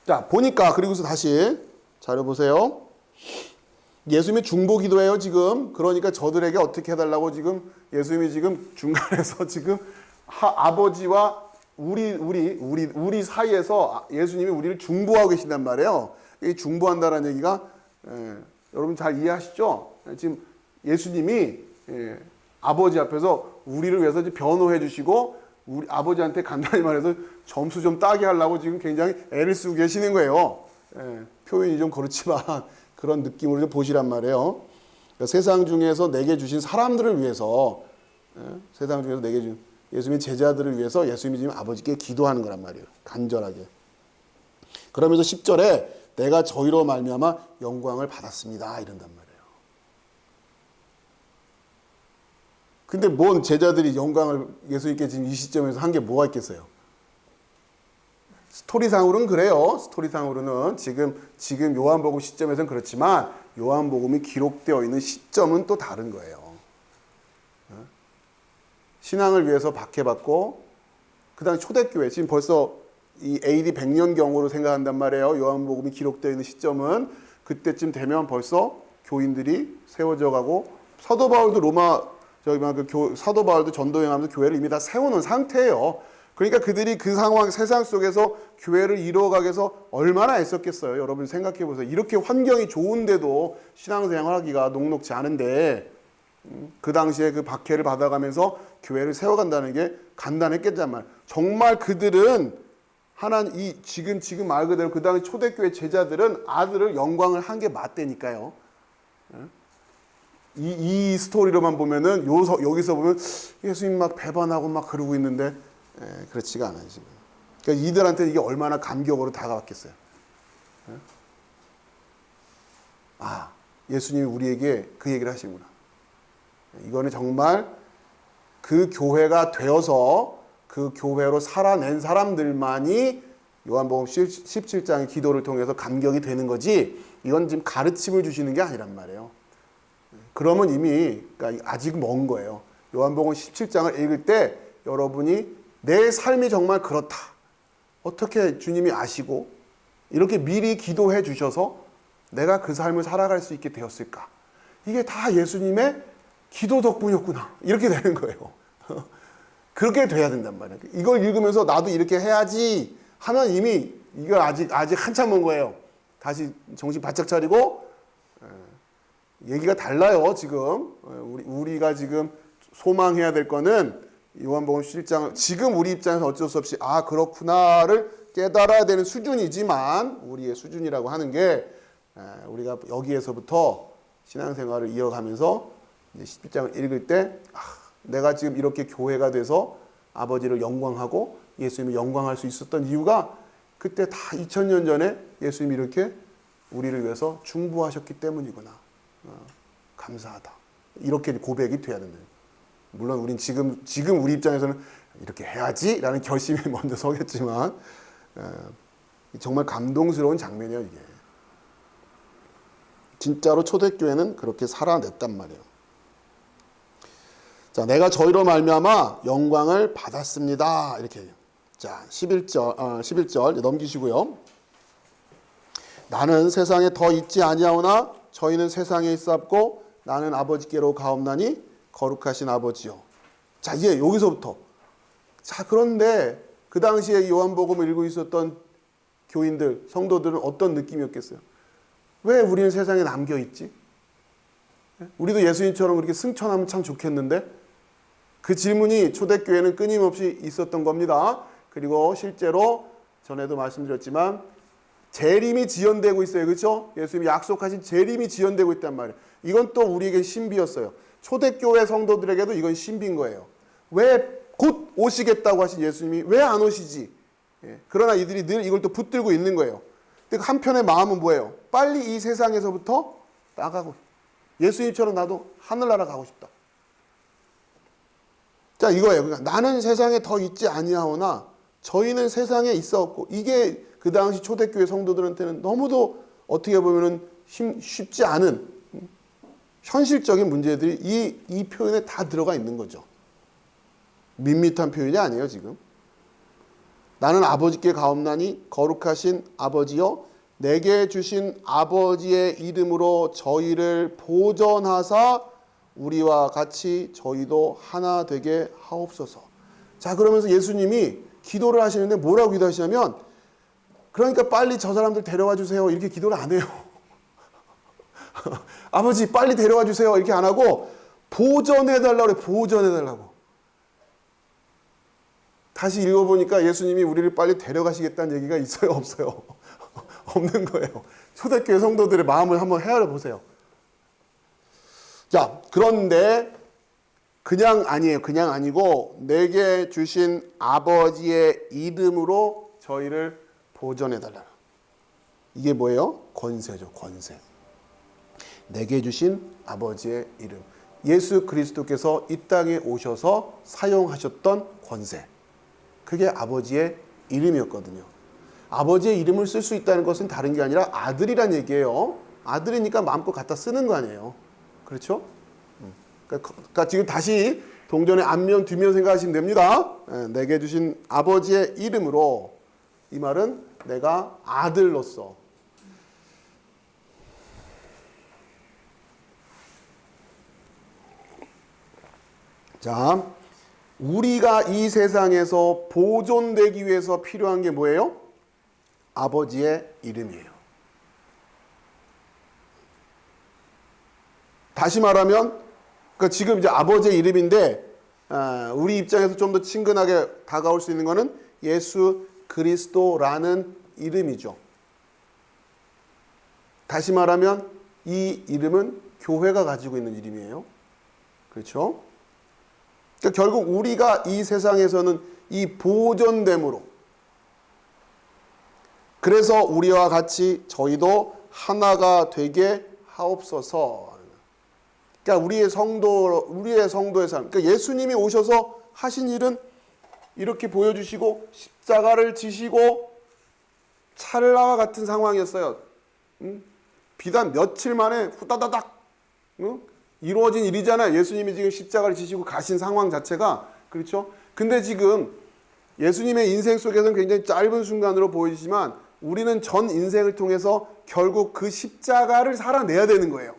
자, 보니까 그리고서 다시 자료 보세요. 예수님이 중보기도예요, 지금. 그러니까 저들에게 어떻게 해달라고 지금 예수님이 지금 중간에서 지금 아버지와 우리 사이에서 예수님이 우리를 중보하고 계신단 말이에요. 이 중보한다는 얘기가 여러분 잘 이해하시죠? 지금 예수님이 아버지 앞에서 우리를 위해서 변호해 주시고 우리 아버지한테 간단히 말해서 점수 좀 따게 하려고 지금 굉장히 애를 쓰고 계시는 거예요. 표현이 좀 그렇지만 그런 느낌으로 좀 보시란 말이에요. 그러니까 세상 중에서 내게 주신 사람들을 위해서 세상 중에서 내게 준 예수님의 제자들을 위해서 예수님이 지금 아버지께 기도하는 거란 말이에요. 간절하게. 그러면서 10절에 내가 저희로 말미암아 영광을 받았습니다. 이런단 말이에요. 근데 뭔 제자들이 영광을 예수님께 지금 이 시점에서 한 게 뭐가 있겠어요? 스토리상으로는 그래요. 스토리상으로는 지금 요한복음 시점에서는 그렇지만 요한복음이 기록되어 있는 시점은 또 다른 거예요. 신앙을 위해서 박해받고 그다음에 초대교회 지금 벌써 이 AD 100년경으로 생각한단 말이에요. 요한복음이 기록되어 있는 시점은 그때쯤 되면 벌써 교인들이 세워져 가고 사도 바울도 사도 바울도 전도행하면서 교회를 이미 다 세우는 상태예요. 그러니까 그들이 그 상황 세상 속에서 교회를 이루어가기 위해서 얼마나 애썼겠어요. 여러분 생각해 보세요. 이렇게 환경이 좋은데도 신앙생활하기가 녹록지 않은데 그 당시에 그 박해를 받아가면서 교회를 세워간다는 게 간단했겠단 말이에요. 정말 그들은 하나님 지금 말 그대로 그 당시 초대교회 제자들은 아들을 영광을 한 게 맞다니까요. 이 스토리로만 보면은 여기서 보면 예수님 막 배반하고 막 그러고 있는데 그렇지가 않아요 지금. 그러니까 이들한테 이게 얼마나 감격으로 다가왔겠어요. 아, 예수님이 우리에게 그 얘기를 하시는구나. 이거는 정말 그 교회가 되어서 그 교회로 살아낸 사람들만이 요한복음 17장의 기도를 통해서 감격이 되는 거지 이건 지금 가르침을 주시는 게 아니란 말이에요. 그러면 이미 그러니까 아직 먼 거예요. 요한복음 17장을 읽을 때 여러분이 내 삶이 정말 그렇다. 어떻게 주님이 아시고 이렇게 미리 기도해 주셔서 내가 그 삶을 살아갈 수 있게 되었을까? 이게 다 예수님의 기도 덕분이었구나. 이렇게 되는 거예요. 그렇게 돼야 된단 말이에요. 이걸 읽으면서 나도 이렇게 해야지 하면 이미 이거 아직 한참 먼 거예요. 다시 정신 바짝 차리고 얘기가 달라요. 지금 우리가 지금 소망해야 될 거는 요한복음 17장 지금 우리 입장에서 어쩔 수 없이 아 그렇구나를 깨달아야 되는 수준이지만 우리의 수준이라고 하는 게 우리가 여기에서부터 신앙생활을 이어가면서 이제 17장을 읽을 때 내가 지금 이렇게 교회가 돼서 아버지를 영광하고 예수님을 영광할 수 있었던 이유가 그때 다 2000년 전에 예수님이 이렇게 우리를 위해서 중보하셨기 때문이구나. 감사하다. 이렇게 고백이 돼야 된다. 물론 우린 지금 우리 입장에서는 이렇게 해야지라는 결심이 먼저 서겠지만 정말 감동스러운 장면이에요. 이게 진짜로 초대교회는 그렇게 살아냈단 말이에요. 자, 내가 저희로 말미암아 영광을 받았습니다. 이렇게. 자, 11절 넘기시고요. 나는 세상에 더 있지 아니하오나 저희는 세상에 있었고 나는 아버지께로 가옵나니 거룩하신 아버지요. 자, 이제 여기서부터. 자, 그런데 그 당시에 요한복음을 읽고 있었던 교인들, 성도들은 어떤 느낌이었겠어요? 왜 우리는 세상에 남겨 있지? 우리도 예수님처럼 그렇게 승천하면 참 좋겠는데? 그 질문이 초대교회는 끊임없이 있었던 겁니다. 그리고 실제로 전에도 말씀드렸지만 재림이 지연되고 있어요. 그렇죠? 예수님이 약속하신 재림이 지연되고 있단 말이에요. 이건 또 우리에게 신비였어요. 초대교회 성도들에게도 이건 신비인 거예요. 왜 곧 오시겠다고 하신 예수님이 왜 안 오시지? 그러나 이들이 늘 이걸 또 붙들고 있는 거예요. 근데 한편의 마음은 뭐예요? 빨리 이 세상에서부터 나가고 예수님처럼 나도 하늘나라 가고 싶다. 자, 이거예요. 그러니까 나는 세상에 더 있지 아니하오나 저희는 세상에 있었고 이게 그 당시 초대교회 성도들한테는 너무도 어떻게 보면은 쉽지 않은 현실적인 문제들이 이 표현에 다 들어가 있는 거죠. 밋밋한 표현이 아니에요, 지금. 나는 아버지께 가옵나니 거룩하신 아버지여 내게 주신 아버지의 이름으로 저희를 보전하사 우리와 같이 저희도 하나 되게 하옵소서. 자, 그러면서 예수님이 기도를 하시는데 뭐라고 기도하시냐면 그러니까 빨리 저 사람들 데려와 주세요. 이렇게 기도를 안 해요. 아버지 빨리 데려와 주세요. 이렇게 안 하고 보전해달라고 그래. 보전해달라고. 다시 읽어보니까 예수님이 우리를 빨리 데려가시겠다는 얘기가 있어요? 없어요? 없는 거예요. 초대교회 성도들의 마음을 한번 헤아려 보세요. 자, 그런데 그냥 아니에요. 그냥 아니고 내게 주신 아버지의 이름으로 저희를 보전해달라. 이게 뭐예요? 권세죠. 권세. 내게 주신 아버지의 이름. 예수 그리스도께서 이 땅에 오셔서 사용하셨던 권세. 그게 아버지의 이름이었거든요. 아버지의 이름을 쓸 수 있다는 것은 다른 게 아니라 아들이란 얘기예요. 아들이니까 마음껏 갖다 쓰는 거 아니에요. 그렇죠? 그러니까 지금 다시 동전의 앞면 뒷면 생각하시면 됩니다. 내게 주신 아버지의 이름으로 이 말은 내가 아들로서 자, 우리가 이 세상에서 보존되기 위해서 필요한 게 뭐예요? 아버지의 이름이에요. 다시 말하면 그러니까 지금 이제 아버지의 이름인데 우리 입장에서 좀 더 친근하게 다가올 수 있는 거는 예수 그리스도라는 이름이죠. 다시 말하면 이 이름은 교회가 가지고 있는 이름이에요. 그렇죠? 그러니까 결국 우리가 이 세상에서는 이 보존됨으로 그래서 우리와 같이 저희도 하나가 되게 하옵소서. 그러니까 우리의 성도의 삶. 그러니까 예수님이 오셔서 하신 일은 이렇게 보여주시고 십자가를 지시고 찰나와 같은 상황이었어요. 비단 며칠 만에 후다다닥 이루어진 일이잖아요. 예수님이 지금 십자가를 지시고 가신 상황 자체가. 그렇죠? 근데 지금 예수님의 인생 속에서는 굉장히 짧은 순간으로 보이지만 우리는 전 인생을 통해서 결국 그 십자가를 살아내야 되는 거예요.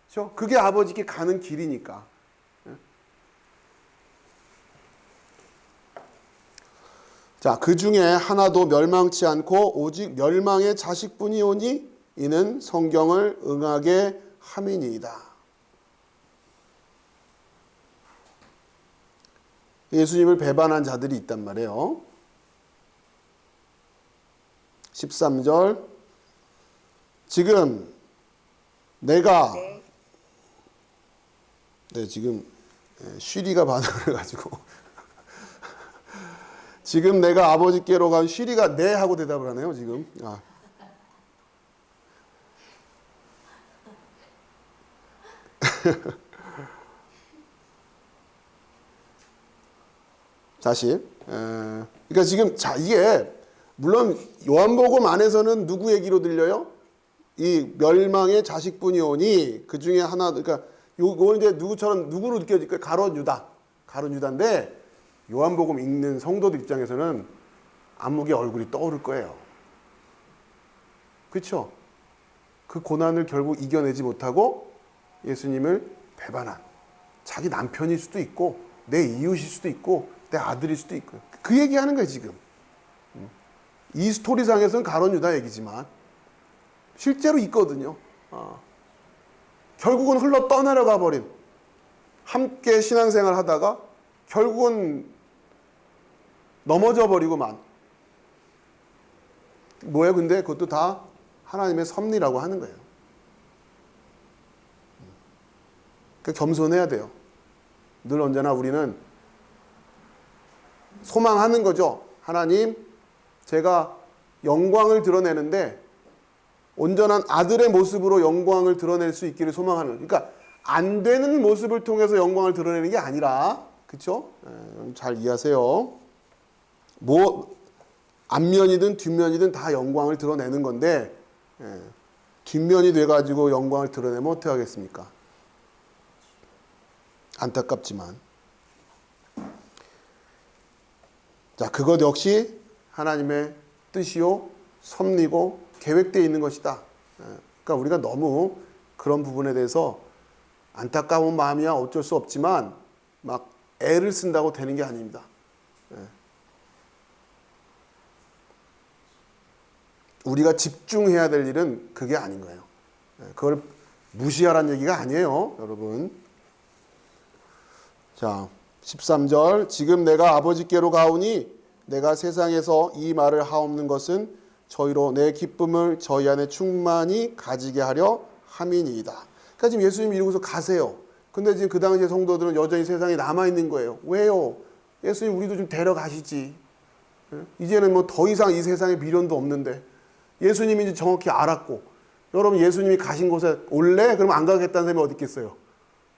그렇죠? 그게 아버지께 가는 길이니까. 자, 그 중에 하나도 멸망치 않고 오직 멸망의 자식뿐이 오니 이는 성경을 응하게 함이니이다. 예수님을 배반한 자들이 있단 말이에요. 13절 지금 내가 지금 쉬리가 반응을 해가지고 지금 내가 아버지께로 간 쉬리가 네 하고 대답을 하네요. 지금 다시 그러니까 지금 자 이게 물론 요한복음 안에서는 누구 얘기로 들려요? 이 멸망의 자식뿐이 오니 그 중에 하나 그러니까 요거는 이제 누구처럼 누구로 느껴질까요? 가룟 유다인데 요한복음 읽는 성도들 입장에서는 안목의 얼굴이 떠오를 거예요. 그렇죠? 그 고난을 결국 이겨내지 못하고 예수님을 배반한 자기 남편일 수도 있고 내 이웃일 수도 있고 내 아들일 수도 있고 그 얘기하는 거예요 지금. 이 스토리상에서는 가룟 유다 얘기지만 실제로 있거든요. 결국은 흘러 떠내려가 버린 함께 신앙생활 하다가 결국은 넘어져 버리고만 뭐예요? 근데 그것도 다 하나님의 섭리라고 하는 거예요. 그러니까 겸손해야 돼요. 늘 언제나 우리는 소망하는 거죠. 하나님, 제가 영광을 드러내는데 온전한 아들의 모습으로 영광을 드러낼 수 있기를 소망하는 거예요. 그러니까 안 되는 모습을 통해서 영광을 드러내는 게 아니라 그렇죠? 잘 이해하세요. 뭐 앞면이든 뒷면이든 다 영광을 드러내는 건데 뒷면이 돼가지고 영광을 드러내면 어떻게 하겠습니까? 안타깝지만 자 그것 역시 하나님의 뜻이요 섭리고 계획되어 있는 것이다. 그러니까 우리가 너무 그런 부분에 대해서 안타까운 마음이야 어쩔 수 없지만 막 애를 쓴다고 되는 게 아닙니다. 우리가 집중해야 될 일은 그게 아닌 거예요. 그걸 무시하라는 얘기가 아니에요, 여러분. 자, 13절 지금 내가 아버지께로 가오니 내가 세상에서 이 말을 하옵는 것은 저희로 내 기쁨을 저희 안에 충만히 가지게 하려 함이니이다. 그러니까 지금 예수님이 이러고서 가세요. 근데 지금 그 당시의 성도들은 여전히 세상에 남아있는 거예요. 왜요? 예수님 우리도 좀 데려가시지. 이제는 뭐 더 이상 이 세상에 미련도 없는데 예수님이 이제 정확히 알았고 여러분 예수님이 가신 곳에 올래? 그러면 안 가겠다는 사람이 어디 있겠어요?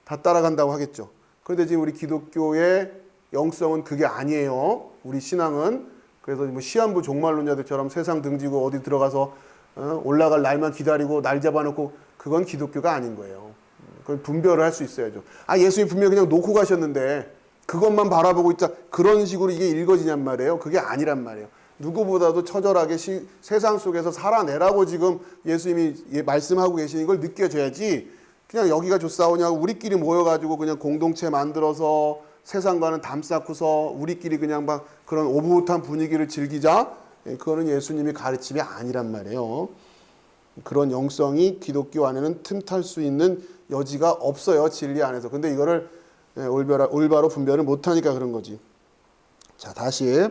다 따라간다고 하겠죠. 그런데 지금 우리 기독교의 영성은 그게 아니에요. 우리 신앙은 그래서 뭐 시한부 종말론자들처럼 세상 등지고 어디 들어가서 올라갈 날만 기다리고 날 잡아놓고 그건 기독교가 아닌 거예요. 그건 분별을 할 수 있어야죠. 예수님이 분명히 그냥 놓고 가셨는데 그것만 바라보고 있자 그런 식으로 이게 읽어지냔 말이에요. 그게 아니란 말이에요. 누구보다도 처절하게 세상 속에서 살아내라고 지금 예수님이 말씀하고 계시는 걸 느껴져야지 그냥 여기가 좋사오냐고 우리끼리 모여가지고 그냥 공동체 만들어서 세상과는 담 쌓고서 우리끼리 그냥 막 그런 오붓한 분위기를 즐기자. 그거는 예수님의 가르침이 아니란 말이에요. 그런 영성이 기독교 안에는 틈탈 수 있는 여지가 없어요. 진리 안에서. 근데 이거를 올바로 분별을 못하니까 그런 거지. 자, 다시.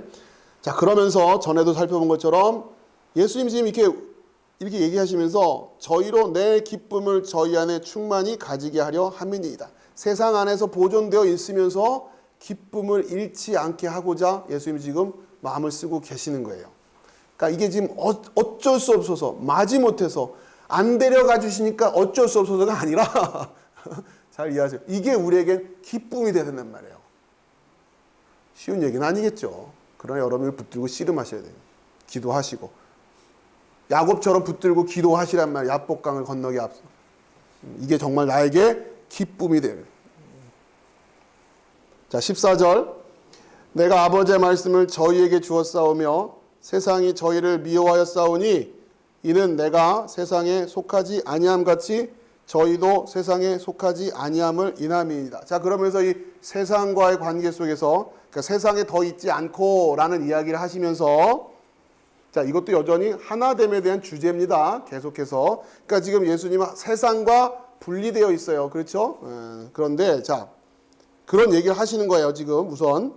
자, 그러면서 전에도 살펴본 것처럼 예수님이 지금 이렇게 얘기하시면서 저희로 내 기쁨을 저희 안에 충만히 가지게 하려 함이니이다. 세상 안에서 보존되어 있으면서 기쁨을 잃지 않게 하고자 예수님이 지금 마음을 쓰고 계시는 거예요. 그러니까 이게 지금 어쩔 수 없어서 마지못해서 안 데려가 주시니까 어쩔 수 없어서가 아니라 잘 이해하세요. 이게 우리에겐 기쁨이 되야 된단 말이에요. 쉬운 얘기는 아니겠죠. 그러나 여러분이 붙들고 씨름하셔야 돼요. 기도하시고 야곱처럼 붙들고 기도하시란 말이에요. 야복강을 건너기 앞서. 이게 정말 나에게 기쁨이 돼요. 자, 14절. 내가 아버지의 말씀을 저희에게 주었사오며 세상이 저희를 미워하였사오니 이는 내가 세상에 속하지 아니함 같이 저희도 세상에 속하지 아니함을 인함이니이다. 자, 그러면서 이 세상과의 관계 속에서 그러니까 세상에 더 있지 않고라는 이야기를 하시면서 자, 이것도 여전히 하나됨에 대한 주제입니다. 계속해서. 그러니까 지금 예수님은 세상과 분리되어 있어요. 그렇죠? 그런데 자, 그런 얘기를 하시는 거예요. 지금 우선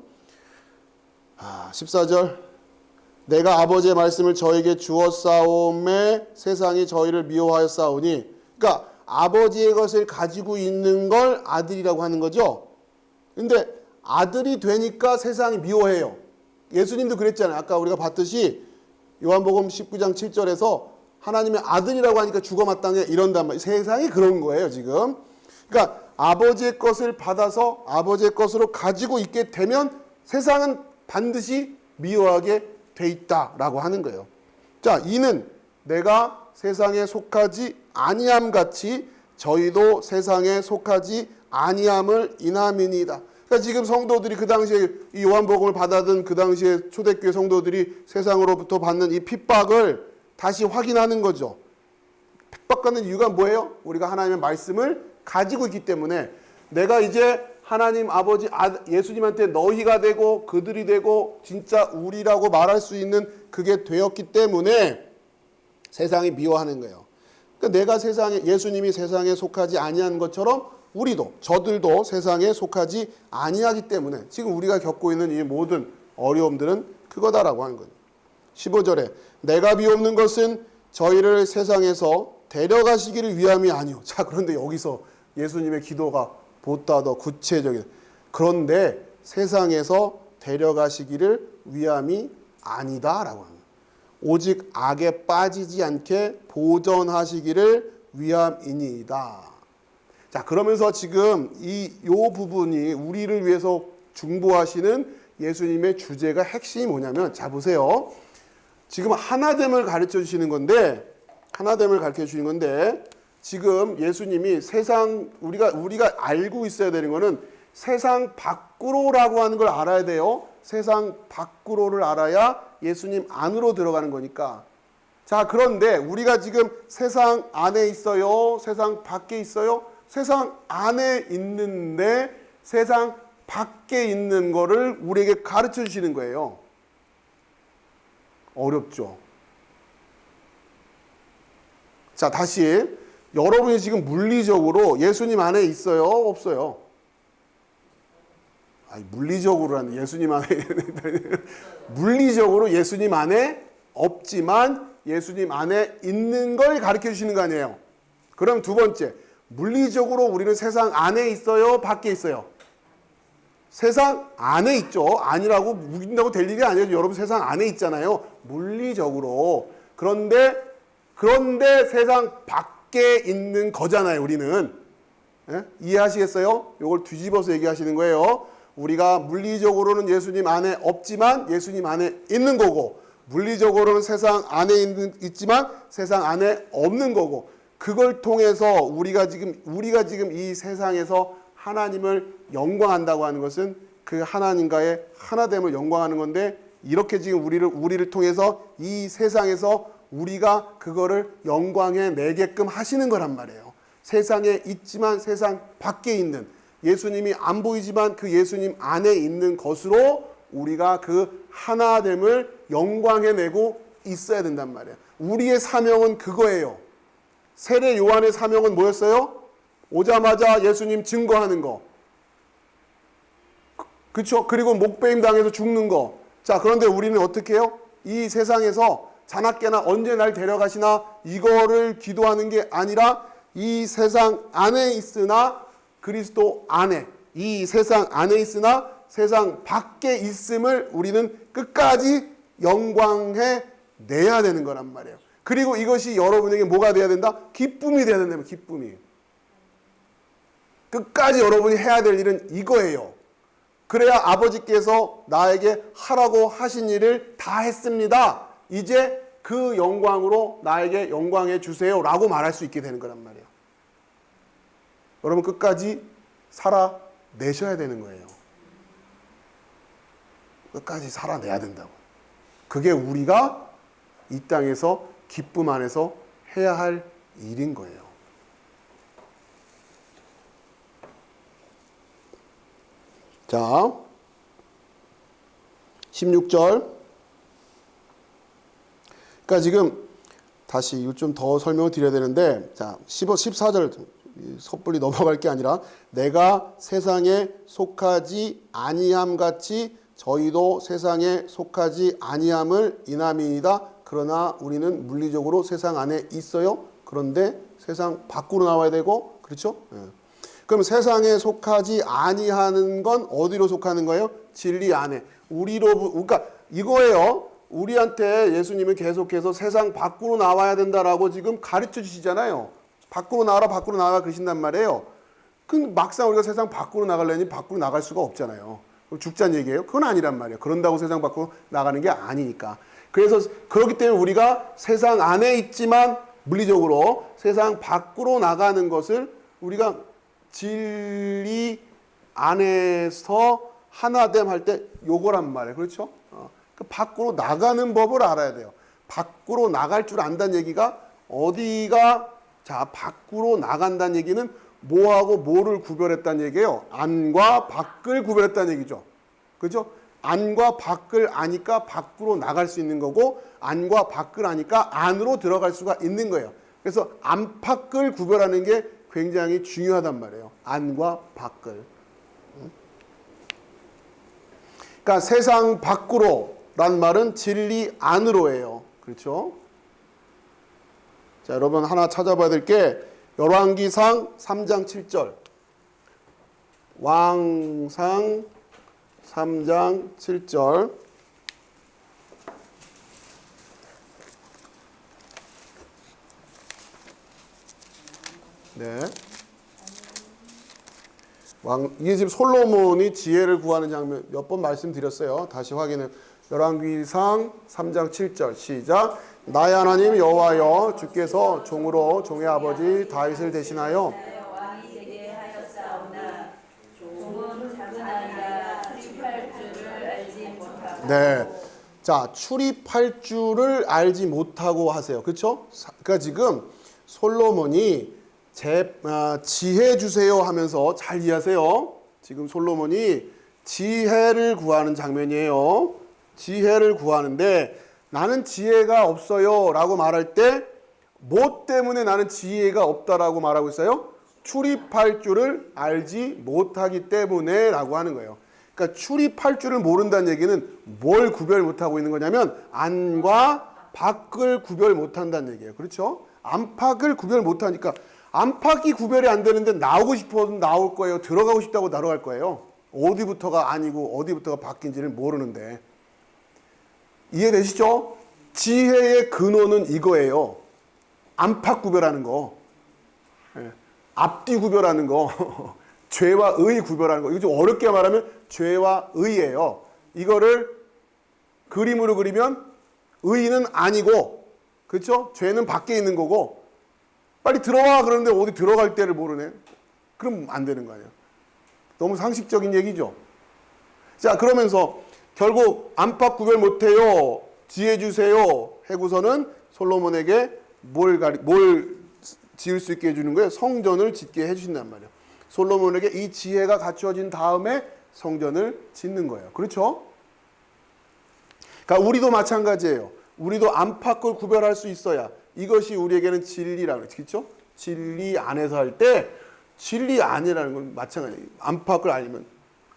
14절. 내가 아버지의 말씀을 저에게 주었사오매 세상이 저희를 미워하였사오니, 그러니까 아버지의 것을 가지고 있는 걸 아들이라고 하는 거죠. 근데 아들이 되니까 세상이 미워해요. 예수님도 그랬잖아요. 아까 우리가 봤듯이 요한복음 19장 7절에서 하나님의 아들이라고 하니까 죽어 마땅해 이런단 말이에요. 세상이 그런 거예요, 지금. 그러니까 아버지의 것을 받아서 아버지의 것으로 가지고 있게 되면 세상은 반드시 미워하게 돼 있다라고 하는 거예요. 자, 이는 내가 세상에 속하지 아니함 같이 저희도 세상에 속하지 아니함을 인함이니이다. 그러니까 지금 성도들이 그 당시에 이 요한복음을 받아든 그 당시에 초대교회 성도들이 세상으로부터 받는 이 핍박을 다시 확인하는 거죠. 핍박받는 이유가 뭐예요? 우리가 하나님의 말씀을 가지고 있기 때문에 내가 이제 하나님 아버지 예수님한테 너희가 되고 그들이 되고 진짜 우리라고 말할 수 있는 그게 되었기 때문에 세상이 미워하는 거예요. 그러니까 내가 세상에 예수님이 세상에 속하지 아니한 것처럼 우리도 저들도 세상에 속하지 아니하기 때문에 지금 우리가 겪고 있는 이 모든 어려움들은 그거다라고 하는 거예요. 15절에 내가 비옵는 것은 저희를 세상에서 데려가시기를 위함이 아니오. 자, 그런데 여기서 예수님의 기도가 보다 더 구체적인. 그런데 세상에서 데려가시기를 위함이 아니다라고 합니다. 오직 악에 빠지지 않게 보전하시기를 위함이니이다. 자, 그러면서 지금 요 부분이 우리를 위해서 중보하시는 예수님의 주제가 핵심이 뭐냐면, 자 보세요. 지금 하나됨을 가르쳐 주시는 건데, 지금 예수님이 세상 우리가 알고 있어야 되는 거는 세상 밖으로라고 하는 걸 알아야 돼요. 세상 밖으로를 알아야 예수님 안으로 들어가는 거니까. 자, 그런데 우리가 지금 세상 안에 있어요? 세상 밖에 있어요? 세상 안에 있는데 세상 밖에 있는 거를 우리에게 가르쳐 주시는 거예요. 어렵죠? 자, 다시 여러분이 지금 물리적으로 예수님 안에 있어요? 없어요? 아니, 물리적으로라는 예수님 안에 물리적으로 예수님 안에 없지만 예수님 안에 있는 걸 가르쳐 주시는 거 아니에요? 그럼 두 번째, 물리적으로 우리는 세상 안에 있어요? 밖에 있어요? 세상 안에 있죠. 아니라고 묵인다고 될 일이 아니에요. 여러분 세상 안에 있잖아요. 물리적으로. 그런데 세상 밖에 있는 거잖아요, 우리는. 예? 이해하시겠어요? 이걸 뒤집어서 얘기하시는 거예요. 우리가 물리적으로는 예수님 안에 없지만 예수님 안에 있는 거고, 물리적으로는 세상 안에 있지만 세상 안에 없는 거고, 그걸 통해서 우리가 지금 이 세상에서 하나님을 영광한다고 하는 것은 그 하나님과의 하나됨을 영광하는 건데, 이렇게 지금 우리를 통해서 이 세상에서 우리가 그거를 영광해 내게끔 하시는 거란 말이에요. 세상에 있지만 세상 밖에 있는, 예수님이 안 보이지만 그 예수님 안에 있는 것으로 우리가 그 하나됨을 영광해 내고 있어야 된단 말이에요. 우리의 사명은 그거예요. 세례 요한의 사명은 뭐였어요? 오자마자 예수님 증거하는 거. 그렇죠? 그리고 목배임 당해서 죽는 거. 자, 그런데 우리는 어떻게 해요? 이 세상에서 자나깨나 언제 날 데려가시나 이거를 기도하는 게 아니라 이 세상 안에 있으나 그리스도 안에, 이 세상 안에 있으나 세상 밖에 있음을 우리는 끝까지 영광해 내야 되는 거란 말이에요. 그리고 이것이 여러분에게 뭐가 돼야 된다? 기쁨이 돼야 된다면 기쁨이. 끝까지 여러분이 해야 될 일은 이거예요. 그래야 아버지께서 나에게 하라고 하신 일을 다 했습니다. 이제 그 영광으로 나에게 영광해 주세요 라고 말할 수 있게 되는 거란 말이에요. 여러분 끝까지 살아내셔야 되는 거예요. 끝까지 살아내야 된다고. 그게 우리가 이 땅에서 기쁨 안에서 해야 할 일인 거예요. 자, 16절. 그러니까 지금 다시 이거 좀 더 설명을 드려야 되는데, 자, 14절 섣불리 넘어갈 게 아니라 내가 세상에 속하지 아니함 같이 저희도 세상에 속하지 아니함을 인함이니이다. 그러나 우리는 물리적으로 세상 안에 있어요. 그런데 세상 밖으로 나와야 되고, 그렇죠? 예. 그럼 세상에 속하지 아니하는 건 어디로 속하는 거예요? 진리 안에. 그러니까 이거예요. 우리한테 예수님은 계속해서 세상 밖으로 나와야 된다라고 지금 가르쳐 주시잖아요. 밖으로 나와라, 밖으로 나와라 그러신단 말이에요. 그 막상 우리가 세상 밖으로 나가려니 밖으로 나갈 수가 없잖아요. 죽자는 얘기예요? 그건 아니란 말이에요. 그런다고 세상 밖으로 나가는 게 아니니까. 그래서 그렇기 때문에 우리가 세상 안에 있지만 물리적으로 세상 밖으로 나가는 것을 우리가 진리 안에서 하나됨 할 때 요거란 말이에요. 그렇죠? 그 밖으로 나가는 법을 알아야 돼요. 밖으로 나갈 줄 안다는 얘기가 어디가, 자, 밖으로 나간다는 얘기는 뭐하고 뭐를 구별했다는 얘기예요. 안과 밖을 구별했다는 얘기죠. 그죠? 안과 밖을 아니까 밖으로 나갈 수 있는 거고, 안과 밖을 아니까 안으로 들어갈 수가 있는 거예요. 그래서 안팎을 구별하는 게 굉장히 중요하단 말이에요. 안과 밖을. 그러니까 세상 밖으로란 말은 진리 안으로예요. 그렇죠? 자, 여러분 하나 찾아봐야 될 게 열왕기상 3장 7절. 왕상 3장 7절. 네. 이게 지금 솔로몬이 지혜를 구하는 장면 몇 번 말씀드렸어요. 다시 확인해. 열왕기상 3장 7절 시작. 나의 하나님 여호와여, 주께서 종으로 종의 아버지 다윗을 대신하여 왕이 되게 하였사오나 종은 작은 아이라 출입할 줄을 알지 못하고. 네. 자, 출입할 줄을 알지 못하고 하세요. 그렇죠? 그러니까 지금 솔로몬이 지혜 주세요 하면서 잘 이해하세요. 지금 솔로몬이 지혜를 구하는 장면이에요. 지혜를 구하는데 나는 지혜가 없어요 라고 말할 때 뭐 때문에 나는 지혜가 없다라고 말하고 있어요? 출입할 줄을 알지 못하기 때문에 라고 하는 거예요. 그러니까 출입할 줄을 모른다는 얘기는 뭘 구별 못하고 있는 거냐면 안과 밖을 구별 못한다는 얘기예요. 그렇죠? 안팎을 구별 못하니까 안팎이 구별이 안 되는데 나오고 싶어도 나올 거예요. 들어가고 싶다고 들어갈 거예요. 어디부터가 아니고 어디부터가 밖인지를 모르는데. 이해되시죠? 지혜의 근원은 이거예요. 안팎 구별하는 거. 앞뒤 구별하는 거. 죄와 의 구별하는 거. 이거 좀 어렵게 말하면 죄와 의예요. 이거를 그림으로 그리면 의는 아니고, 그렇죠? 죄는 밖에 있는 거고, 빨리 들어와 그러는데 어디 들어갈 때를 모르네. 그럼 안 되는 거 아니에요. 너무 상식적인 얘기죠. 자, 그러면서 결국 안팎 구별 못해요. 지혜 주세요. 해고서는 솔로몬에게 뭘 지을 수 있게 해주는 거예요? 성전을 짓게 해주신단 말이에요. 솔로몬에게 이 지혜가 갖추어진 다음에 성전을 짓는 거예요. 그렇죠? 그러니까 우리도 마찬가지예요. 우리도 안팎을 구별할 수 있어야 이것이 우리에게는 진리라고 그러죠. 그렇죠? 진리 안에서 할 때 진리 아니라는 건 마찬가지예요. 안팎을 알면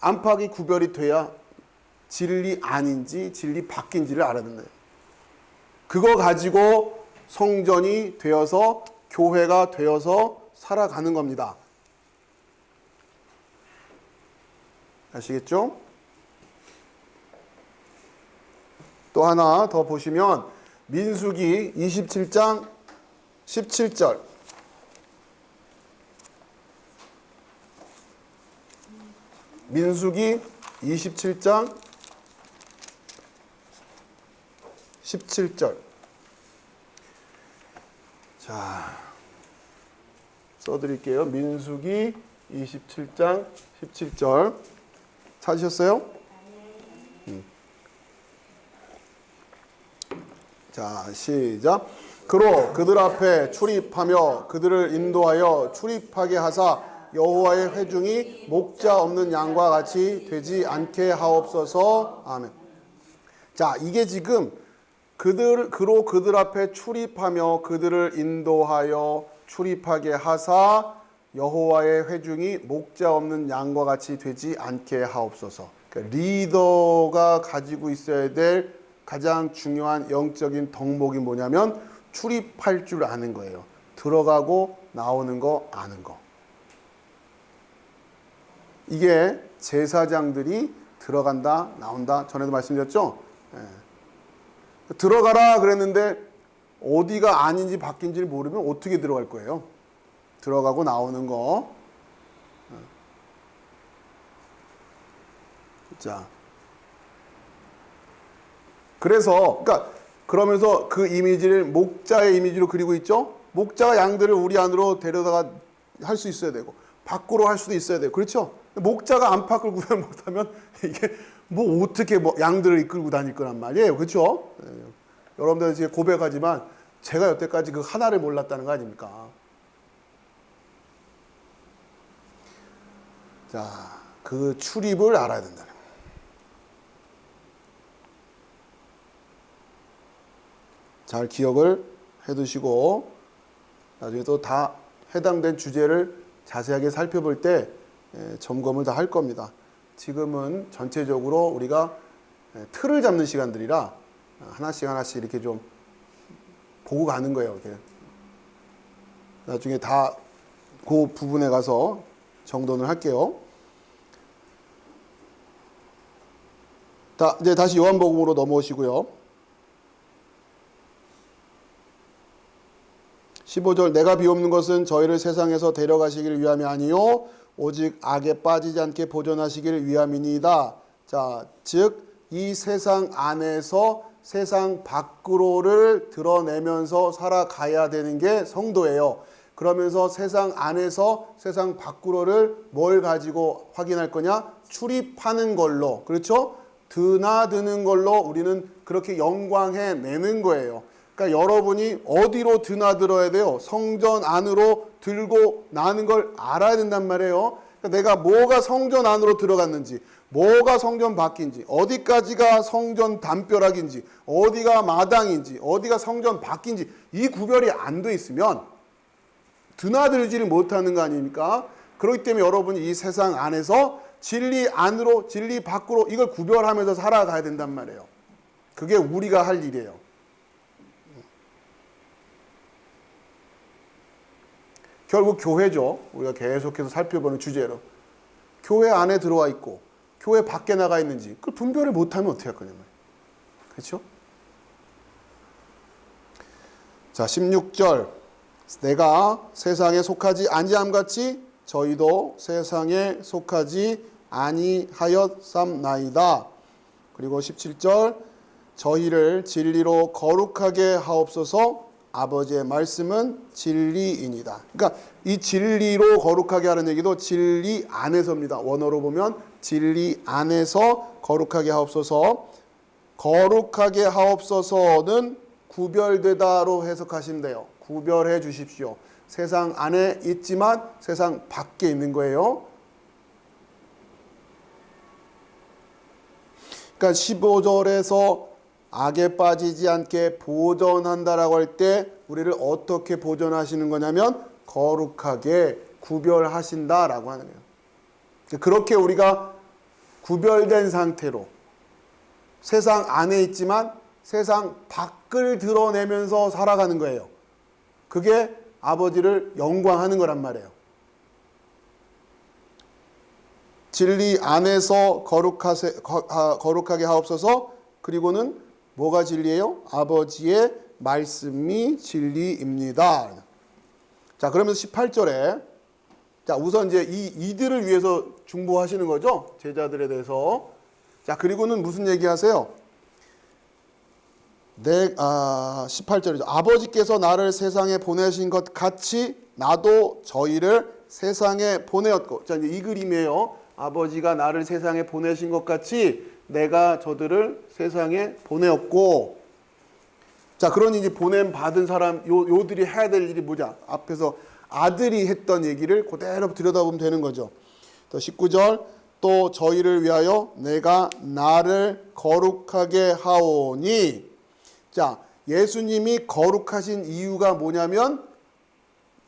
안팎이 구별이 돼야 진리 아닌지 진리 밖인지를 알아야 된다. 그거 가지고 성전이 되어서 교회가 되어서 살아가는 겁니다. 아시겠죠? 또 하나 더 보시면 민수기 27장 17절. 민수기 27장 17절. 자, 써드릴게요. 민수기 27장 17절 찾으셨어요? 자, 시작. 그로 그들 앞에 출입하며 그들을 인도하여 출입하게 하사 여호와의 회중이 목자 없는 양과 같이 되지 않게 하옵소서. 아멘. 자, 이게 지금 그로 그들 앞에 출입하며 그들을 인도하여 출입하게 하사 여호와의 회중이 목자 없는 양과 같이 되지 않게 하옵소서. 그러니까 리더가 가지고 있어야 될 가장 중요한 영적인 덕목이 뭐냐면 출입할 줄 아는 거예요. 들어가고 나오는 거 아는 거. 이게 제사장들이 들어간다 나온다 전에도 말씀드렸죠. 예. 들어가라 그랬는데 어디가 아닌지 바뀐지를 모르면 어떻게 들어갈 거예요. 들어가고 나오는 거. 자, 그래서 그러면서 그 이미지를 목자의 이미지로 그리고 있죠. 목자가 양들을 우리 안으로 데려다가 할 수 있어야 되고 밖으로 할 수도 있어야 되고 그렇죠. 목자가 안팎을 구별 못하면 이게 뭐 어떻게 뭐 양들을 이끌고 다닐 거란 말이에요. 그렇죠. 여러분들 이제 고백하지만 제가 여태까지 그 하나를 몰랐다는 거 아닙니까? 자, 그 출입을 알아야 된다는 거예요. 잘 기억을 해두시고 나중에 또 다 해당된 주제를 자세하게 살펴볼 때 점검을 다 할 겁니다. 지금은 전체적으로 우리가 틀을 잡는 시간들이라 하나씩 하나씩 이렇게 좀 보고 가는 거예요. 이렇게. 나중에 다 그 부분에 가서 정돈을 할게요. 자, 이제 다시 요한복음으로 넘어오시고요. 15절 내가 비옵는 것은 저희를 세상에서 데려가시기를 위함이 아니요 오직 악에 빠지지 않게 보존하시기를 위함이니이다. 자, 즉 이 세상 안에서 세상 밖으로를 드러내면서 살아가야 되는 게 성도예요. 그러면서 세상 안에서 세상 밖으로를 뭘 가지고 확인할 거냐? 출입하는 걸로. 그렇죠? 드나드는 걸로 우리는 그렇게 영광해 내는 거예요. 그러니까 여러분이 어디로 드나들어야 돼요? 성전 안으로 들고 나는 걸 알아야 된단 말이에요. 그러니까 내가 뭐가 성전 안으로 들어갔는지, 뭐가 성전 밖인지, 어디까지가 성전 담벼락인지, 어디가 마당인지, 어디가 성전 밖인지 이 구별이 안 돼 있으면 드나들지를 못하는 거 아닙니까? 그렇기 때문에 여러분이 이 세상 안에서 진리 안으로, 진리 밖으로 이걸 구별하면서 살아가야 된단 말이에요. 그게 우리가 할 일이에요. 결국 교회죠. 우리가 계속해서 살펴보는 주제로. 교회 안에 들어와 있고 교회 밖에 나가 있는지 그걸 분별을 못하면 어떻게 할 거냐면. 그렇죠? 자, 16절 내가 세상에 속하지 아니함같이 저희도 세상에 속하지 아니하였삼나이다. 그리고 17절 저희를 진리로 거룩하게 하옵소서. 아버지의 말씀은 진리이니다. 그러니까 이 진리로 거룩하게 하는 얘기도 진리 안에서입니다. 원어로 보면 진리 안에서 거룩하게 하옵소서. 거룩하게 하옵소서는 구별되다로 해석하시면 돼요. 구별해 주십시오. 세상 안에 있지만 세상 밖에 있는 거예요. 그러니까 15절에서 악에 빠지지 않게 보존한다라고 할 때 우리를 어떻게 보존하시는 거냐면 거룩하게 구별하신다라고 하는 거예요. 그렇게 우리가 구별된 상태로 세상 안에 있지만 세상 밖을 드러내면서 살아가는 거예요. 그게 아버지를 영광하는 거란 말이에요. 진리 안에서 거룩하게 하옵소서. 그리고는 뭐가 진리예요? 아버지의 말씀이 진리입니다. 자, 그러면서 18절에 자, 우선 이제 이들을 위해서 중보하시는 거죠. 제자들에 대해서. 자, 그리고는 무슨 얘기하세요? 18절이죠. 아버지께서 나를 세상에 보내신 것 같이 나도 저희를 세상에 보내었고. 자, 이제 이 그림이에요. 아버지가 나를 세상에 보내신 것 같이 내가 저들을 세상에 보내었고. 자, 그러니 이제 보냄 받은 사람 요들이 해야 될 일이 뭐냐? 앞에서 아들이 했던 얘기를 그대로 들여다보면 되는 거죠. 또 19절, 또 저희를 위하여 내가 나를 거룩하게 하오니. 자, 예수님이 거룩하신 이유가 뭐냐면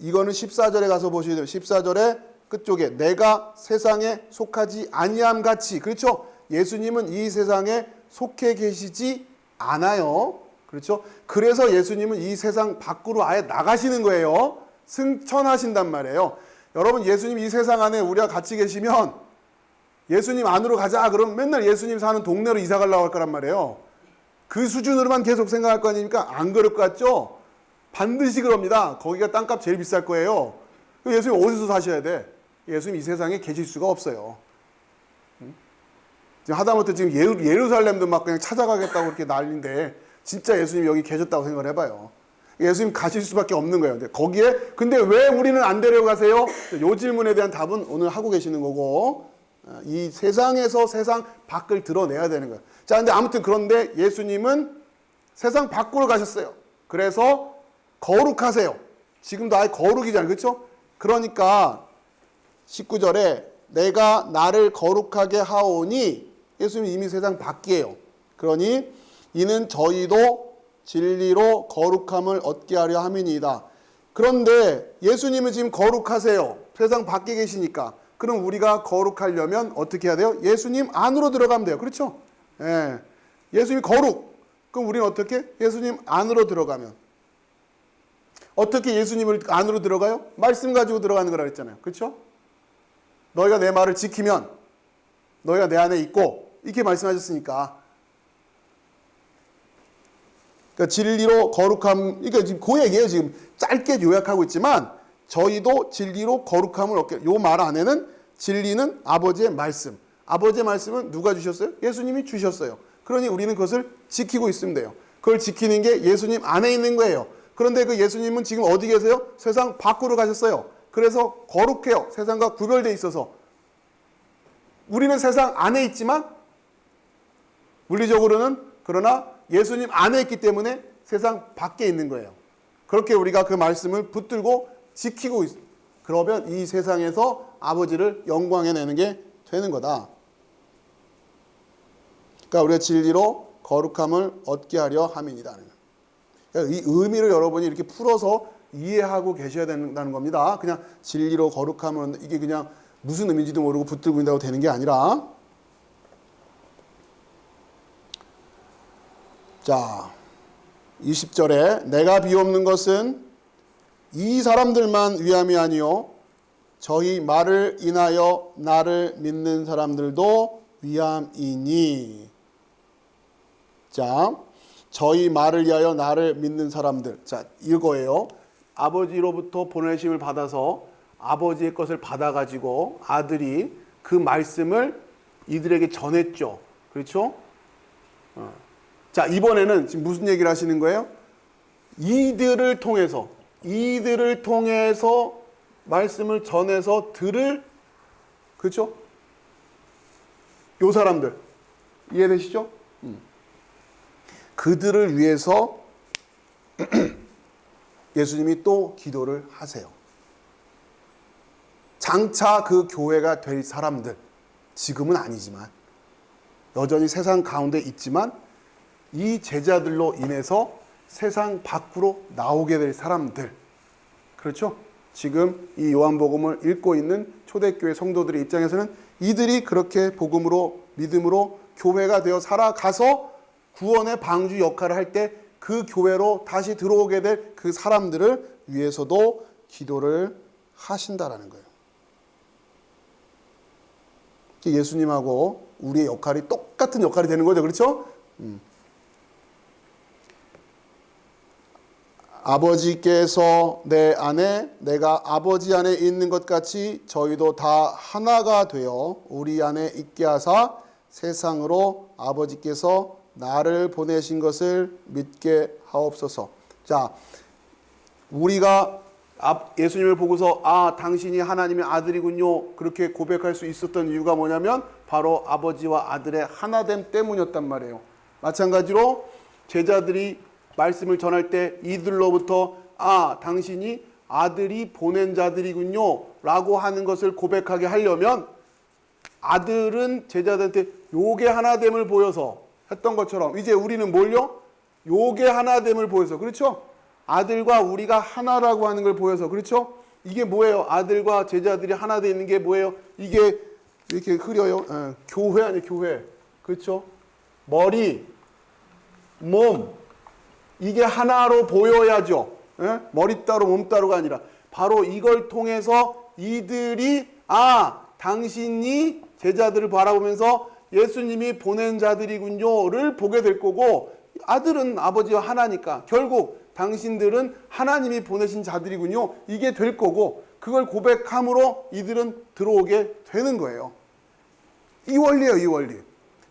이거는 14절에 가서 보셔야 돼요. 14절에 끝쪽에 내가 세상에 속하지 아니함 같이. 그렇죠? 예수님은 이 세상에 속해 계시지 않아요. 그렇죠? 그래서 예수님은 이 세상 밖으로 아예 나가시는 거예요. 승천하신단 말이에요. 여러분, 예수님 이 세상 안에 우리가 같이 계시면 예수님 안으로 가자 그러면 맨날 예수님 사는 동네로 이사 가려고 할 거란 말이에요. 그 수준으로만 계속 생각할 거 아닙니까? 안 그럴 것 같죠? 반드시 그럽니다. 거기가 땅값 제일 비쌀 거예요. 예수님 어디서 사셔야 돼? 예수님 이 세상에 계실 수가 없어요. 지금 하다못해 지금 예루살렘도 막 그냥 찾아가겠다고 그렇게 난리인데 진짜 예수님 여기 계셨다고 생각을 해봐요. 예수님 가실 수밖에 없는 거예요. 근데 왜 우리는 안 데려가세요? 이 질문에 대한 답은 오늘 하고 계시는 거고, 이 세상에서 세상 밖을 드러내야 되는 거예요. 자, 근데 아무튼 그런데 예수님은 세상 밖으로 가셨어요. 그래서 거룩하세요. 지금도 아예 거룩이잖아요. 그렇죠? 그러니까 19절에 내가 나를 거룩하게 하오니 예수님이 이미 세상 밖이에요. 그러니 이는 저희도 진리로 거룩함을 얻게 하려 함이니이다. 그런데 예수님은 지금 거룩하세요. 세상 밖에 계시니까. 그럼 우리가 거룩하려면 어떻게 해야 돼요? 예수님 안으로 들어가면 돼요. 그렇죠? 예. 예수님이 거룩. 그럼 우리는 어떻게? 예수님 안으로 들어가면. 어떻게 예수님을 안으로 들어가요? 말씀 가지고 들어가는 거라 그랬잖아요. 그렇죠? 너희가 내 말을 지키면 너희가 내 안에 있고 이렇게 말씀하셨으니까. 그러니까 진리로 거룩함, 그러니까 지금 그 얘기예요. 지금 짧게 요약하고 있지만 저희도 진리로 거룩함을 얻게. 요 말 안에는 진리는 아버지의 말씀. 아버지의 말씀은 누가 주셨어요? 예수님이 주셨어요. 그러니 우리는 그것을 지키고 있으면 돼요. 그걸 지키는 게 예수님 안에 있는 거예요. 그런데 그 예수님은 지금 어디 계세요? 세상 밖으로 가셨어요. 그래서 거룩해요. 세상과 구별되어 있어서. 우리는 세상 안에 있지만 물리적으로는 그러나 예수님 안에 있기 때문에 세상 밖에 있는 거예요. 그렇게 우리가 그 말씀을 붙들고 지키고 있어요. 그러면 이 세상에서 아버지를 영광해 내는 게 되는 거다. 그러니까 우리가 진리로 거룩함을 얻게 하려 함이니이다. 그러니까 이 의미를 여러분이 이렇게 풀어서 이해하고 계셔야 된다는 겁니다. 그냥 진리로 거룩함은 이게 그냥 무슨 의미인지도 모르고 붙들고 있다고 되는 게 아니라. 자, 20절에 내가 비옵는 것은 이 사람들만 위함이 아니요 저희 말을 인하여 나를 믿는 사람들도 위함이니. 자, 저희 말을 위하여 나를 믿는 사람들. 자, 이거예요. 아버지로부터 보내심을 받아서 아버지의 것을 받아가지고 아들이 그 말씀을 이들에게 전했죠. 그렇죠? 자, 이번에는 지금 무슨 얘기를 하시는 거예요? 이들을 통해서 말씀을 전해서 들을, 그렇죠? 요 사람들 이해되시죠? 그들을 위해서 예수님이 또 기도를 하세요. 장차 그 교회가 될 사람들, 지금은 아니지만 여전히 세상 가운데 있지만 이 제자들로 인해서 세상 밖으로 나오게 될 사람들, 그렇죠? 지금 이 요한복음을 읽고 있는 초대교회 성도들의 입장에서는 이들이 그렇게 복음으로 믿음으로 교회가 되어 살아가서 구원의 방주 역할을 할 때 그 교회로 다시 들어오게 될 그 사람들을 위해서도 기도를 하신다라는 거예요. 예수님하고 우리의 역할이 똑같은 역할이 되는 거죠. 그렇죠? 아버지께서 내 안에 내가 아버지 안에 있는 것 같이 저희도 다 하나가 되어 우리 안에 있게 하사 세상으로 아버지께서 나를 보내신 것을 믿게 하옵소서. 자, 우리가 예수님을 보고서 당신이 하나님의 아들이군요, 그렇게 고백할 수 있었던 이유가 뭐냐면 바로 아버지와 아들의 하나됨 때문이었단 말이에요. 마찬가지로 제자들이 말씀을 전할 때 이들로부터 당신이 아들이 보낸 자들이군요 라고 하는 것을 고백하게 하려면 아들은 제자들한테 요게 하나됨을 보여서 했던 것처럼 이제 우리는 뭘요? 요게 하나됨을 보여서, 그렇죠? 아들과 우리가 하나라고 하는 걸 보여서, 그렇죠? 이게 뭐예요? 아들과 제자들이 하나 되는 게 뭐예요? 이게 이렇게 흐려요. 교회 아니에요, 교회. 그렇죠? 머리, 몸, 이게 하나로 보여야죠. 머리 따로 몸 따로가 아니라 바로 이걸 통해서 이들이 당신이 제자들을 바라보면서 예수님이 보낸 자들이군요를 보게 될 거고, 아들은 아버지와 하나니까 결국 당신들은 하나님이 보내신 자들이군요, 이게 될 거고, 그걸 고백함으로 이들은 들어오게 되는 거예요. 이 원리예요, 이 원리.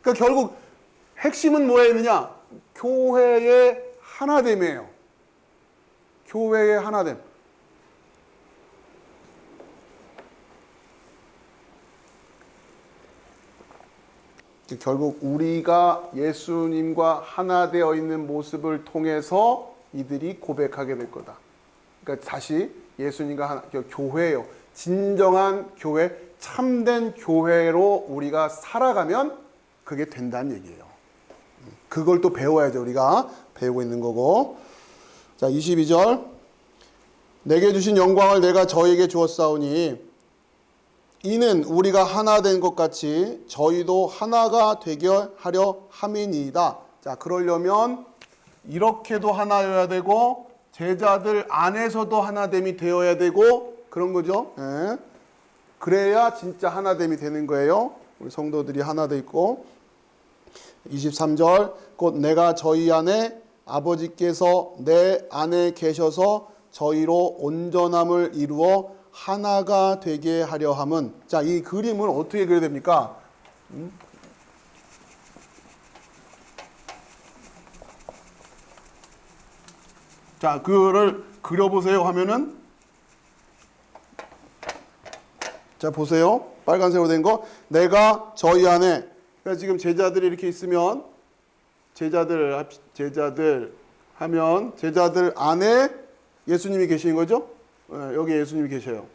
그러니까 결국 핵심은 뭐였느냐? 교회의 하나됨이에요. 교회의 하나됨. 결국 우리가 예수님과 하나 되어 있는 모습을 통해서 이들이 고백하게 될 거다. 그러니까 다시 예수님과 하나, 교회예요. 진정한 교회, 참된 교회로 우리가 살아가면 그게 된다는 얘기예요. 그걸 또 배워야죠. 우리가 배우고 있는 거고. 자, 22절. 내게 주신 영광을 내가 저에게 주었사오니 이는 우리가 하나 된 것 같이 저희도 하나가 되게 하려 함이니이다. 자, 그러려면 이렇게도 하나여야 되고 제자들 안에서도 하나됨이 되어야 되고 그런 거죠. 예. 그래야 진짜 하나됨이 되는 거예요. 우리 성도들이 하나 돼 있고. 23절. 곧 내가 저희 안에 아버지께서 내 안에 계셔서 저희로 온전함을 이루어 하나가 되게 하려 함은. 자, 이 그림을 어떻게 그려야 됩니까? 자, 그거를 그려보세요 하면은, 자, 보세요. 빨간색으로 된 거. 내가 저희 안에. 그러니까 지금 제자들이 이렇게 있으면 제자들 하면 제자들 안에 예수님이 계시는 거죠? 여기 예수님이 계셔요.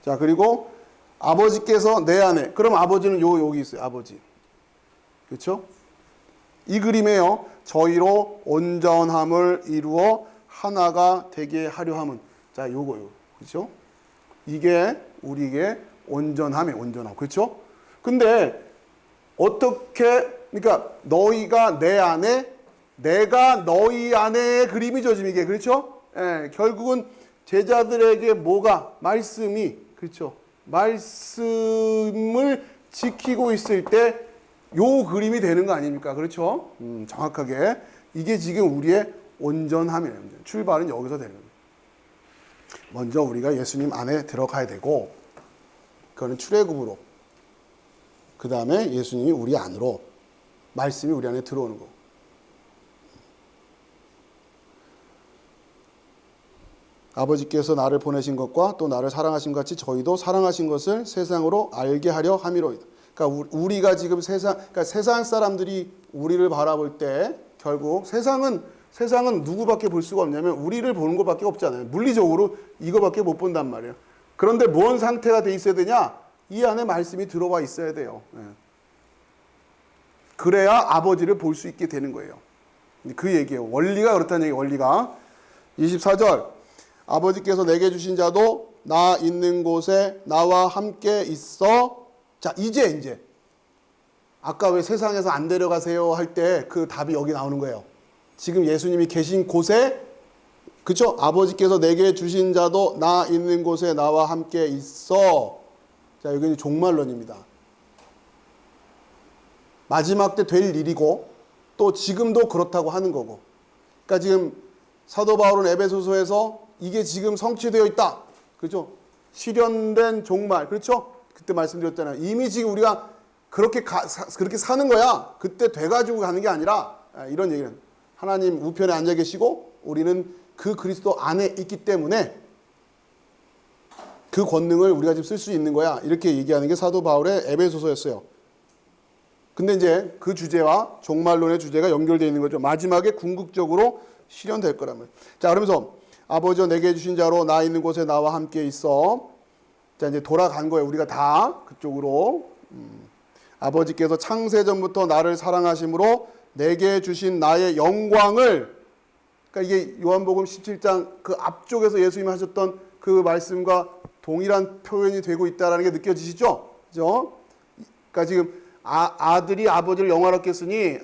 자, 그리고 아버지께서 내 안에. 그럼 아버지는 여기 있어요. 아버지. 그렇죠? 이 그림에요. 저희로 온전함을 이루어 하나가 되게 하려 함은. 자, 요거요. 그렇죠? 이게 우리에게 온전함이에요. 온전함. 그렇죠? 근데 어떻게, 그러니까 너희가 내 안에, 내가 너희 안에의 그림이죠, 지금 이게. 그렇죠? 예, 결국은 제자들에게 뭐가? 말씀이, 그렇죠? 말씀을 지키고 있을 때 요 그림이 되는 거 아닙니까? 그렇죠? 정확하게. 이게 지금 우리의 온전함이에요. 출발은 여기서 되는 거예요. 먼저 우리가 예수님 안에 들어가야 되고, 그거는 출애굽으로. 그 다음에 예수님이 우리 안으로, 말씀이 우리 안에 들어오는 거. 아버지께서 나를 보내신 것과 또 나를 사랑하신 것 같이 저희도 사랑하신 것을 세상으로 알게 하려 함이로이다. 그러니까 우리가 지금 그러니까 세상 사람들이 우리를 바라볼 때 결국 세상은 누구밖에 볼 수가 없냐면 우리를 보는 것밖에 없잖아요. 물리적으로 이거밖에 못 본단 말이에요. 그런데 뭔 상태가 돼 있어야 되냐? 이 안에 말씀이 들어와 있어야 돼요. 그래야 아버지를 볼 수 있게 되는 거예요. 그 얘기예요. 원리가 그렇다는 얘기예요. 원리가. 24절. 아버지께서 내게 주신 자도 나 있는 곳에 나와 함께 있어. 자, 이제 아까 왜 세상에서 안 데려가세요 할 때 그 답이 여기 나오는 거예요. 지금 예수님이 계신 곳에, 그쵸? 아버지께서 내게 주신 자도 나 있는 곳에 나와 함께 있어. 자, 여기는 종말론입니다. 마지막 때 될 일이고 또 지금도 그렇다고 하는 거고. 그러니까 지금 사도 바울은 에베소서에서 이게 지금 성취되어 있다. 그렇죠? 실현된 종말. 그렇죠? 그때 말씀드렸잖아요. 이미 지금 우리가 그렇게 사는 거야. 그때 돼가지고 가는 게 아니라 이런 얘기는 하나님 우편에 앉아 계시고 우리는 그 그리스도 안에 있기 때문에 그 권능을 우리가 지금 쓸 수 있는 거야. 이렇게 얘기하는 게 사도 바울의 에베소서였어요. 근데 이제 그 주제와 종말론의 주제가 연결되어 있는 거죠. 마지막에 궁극적으로 실현될 거라면. 자, 그러면서 아버지여 내게 주신 자로 나 있는 곳에 나와 함께 있어. 자, 이제 돌아간 거예요. 우리가 다 그쪽으로. 아버지께서 창세전부터 나를 사랑하심으로 내게 주신 나의 영광을, 그러니까 이게 요한복음 17장 그 앞쪽에서 예수님이 하셨던 그 말씀과 동일한 표현이 되고 있다는 게 느껴지시죠? 그죠? 그러니까 지금 아들이 아버지를 영화롭게 했으니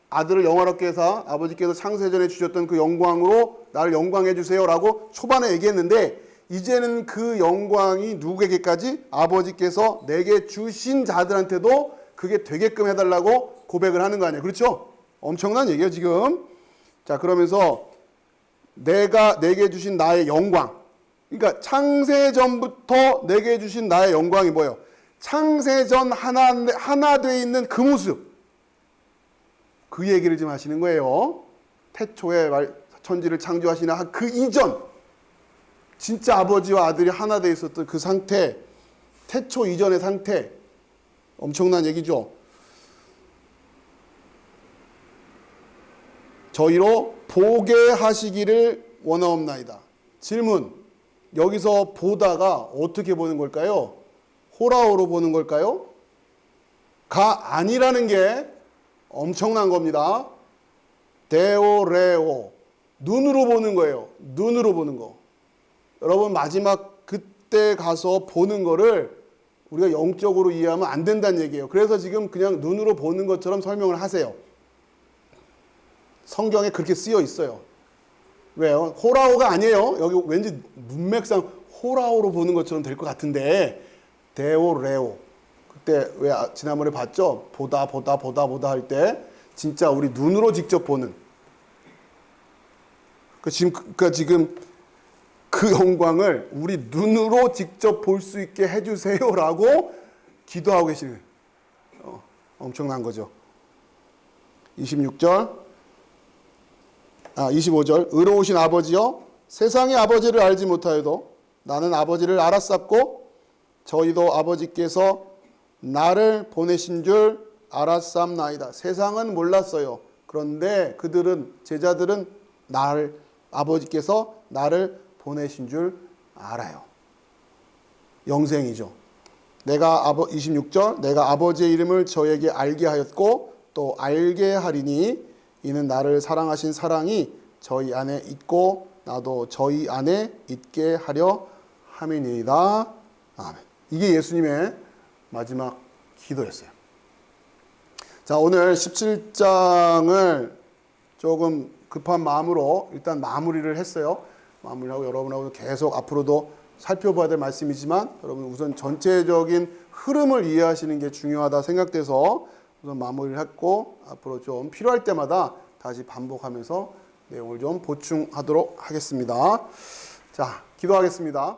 아들을 영화롭게 해서 아버지께서 창세전에 주셨던 그 영광으로 나를 영광해 주세요라고 초반에 얘기했는데 이제는 그 영광이 누구에게까지? 아버지께서 내게 주신 자들한테도 그게 되게끔 해달라고 고백을 하는 거 아니에요. 그렇죠? 엄청난 얘기예요 지금. 자, 그러면서 내게 주신 나의 영광, 그러니까 창세전부터 내게 주신 나의 영광이 뭐예요? 창세전 하나 돼 있는 그 모습, 그 얘기를 지금 하시는 거예요. 태초에 천지를 창조하시나 그 이전, 진짜 아버지와 아들이 하나 돼 있었던 그 상태, 태초 이전의 상태, 엄청난 얘기죠. 저희로 보게 하시기를 원하옵나이다. 질문, 여기서 보다가 어떻게 보는 걸까요? 호라오로 보는 걸까요? 가 아니라는 게 엄청난 겁니다. 데오레오, 눈으로 보는 거예요. 눈으로 보는 거. 여러분 마지막 그때 가서 보는 거를 우리가 영적으로 이해하면 안 된다는 얘기예요. 그래서 지금 그냥 눈으로 보는 것처럼 설명을 하세요. 성경에 그렇게 쓰여 있어요. 왜요? 호라오가 아니에요. 여기 왠지 문맥상 호라오로 보는 것처럼 될 것 같은데 데오레오. 그때 왜 지난번에 봤죠? 보다 할 때 진짜 우리 눈으로 직접 보는. 그러니까 지금 그 영광을 우리 눈으로 직접 볼 수 있게 해주세요라고 기도하고 계시는 엄청난 거죠. 25절 의로우신 아버지여 세상의 아버지를 알지 못하여도 나는 아버지를 알았sap고 저희도 아버지께서 나를 보내신 줄 알았삼나이다. 세상은 몰랐어요. 그런데 그들은 제자들은 아버지께서 나를 보내신 줄 알아요. 영생이죠. 26절 내가 아버지의 이름을 저에게 알게 하였고 또 알게 하리니 이는 나를 사랑하신 사랑이 저희 안에 있고 나도 저희 안에 있게 하려 함이니이다. 아멘. 이게 예수님의 마지막 기도였어요. 자, 오늘 17장을 조금 급한 마음으로 일단 마무리를 했어요. 마무리하고 여러분하고 계속 앞으로도 살펴봐야 될 말씀이지만 여러분 우선 전체적인 흐름을 이해하시는 게 중요하다 생각돼서 우선 마무리를 했고 앞으로 좀 필요할 때마다 다시 반복하면서 내용을 좀 보충하도록 하겠습니다. 자, 기도하겠습니다.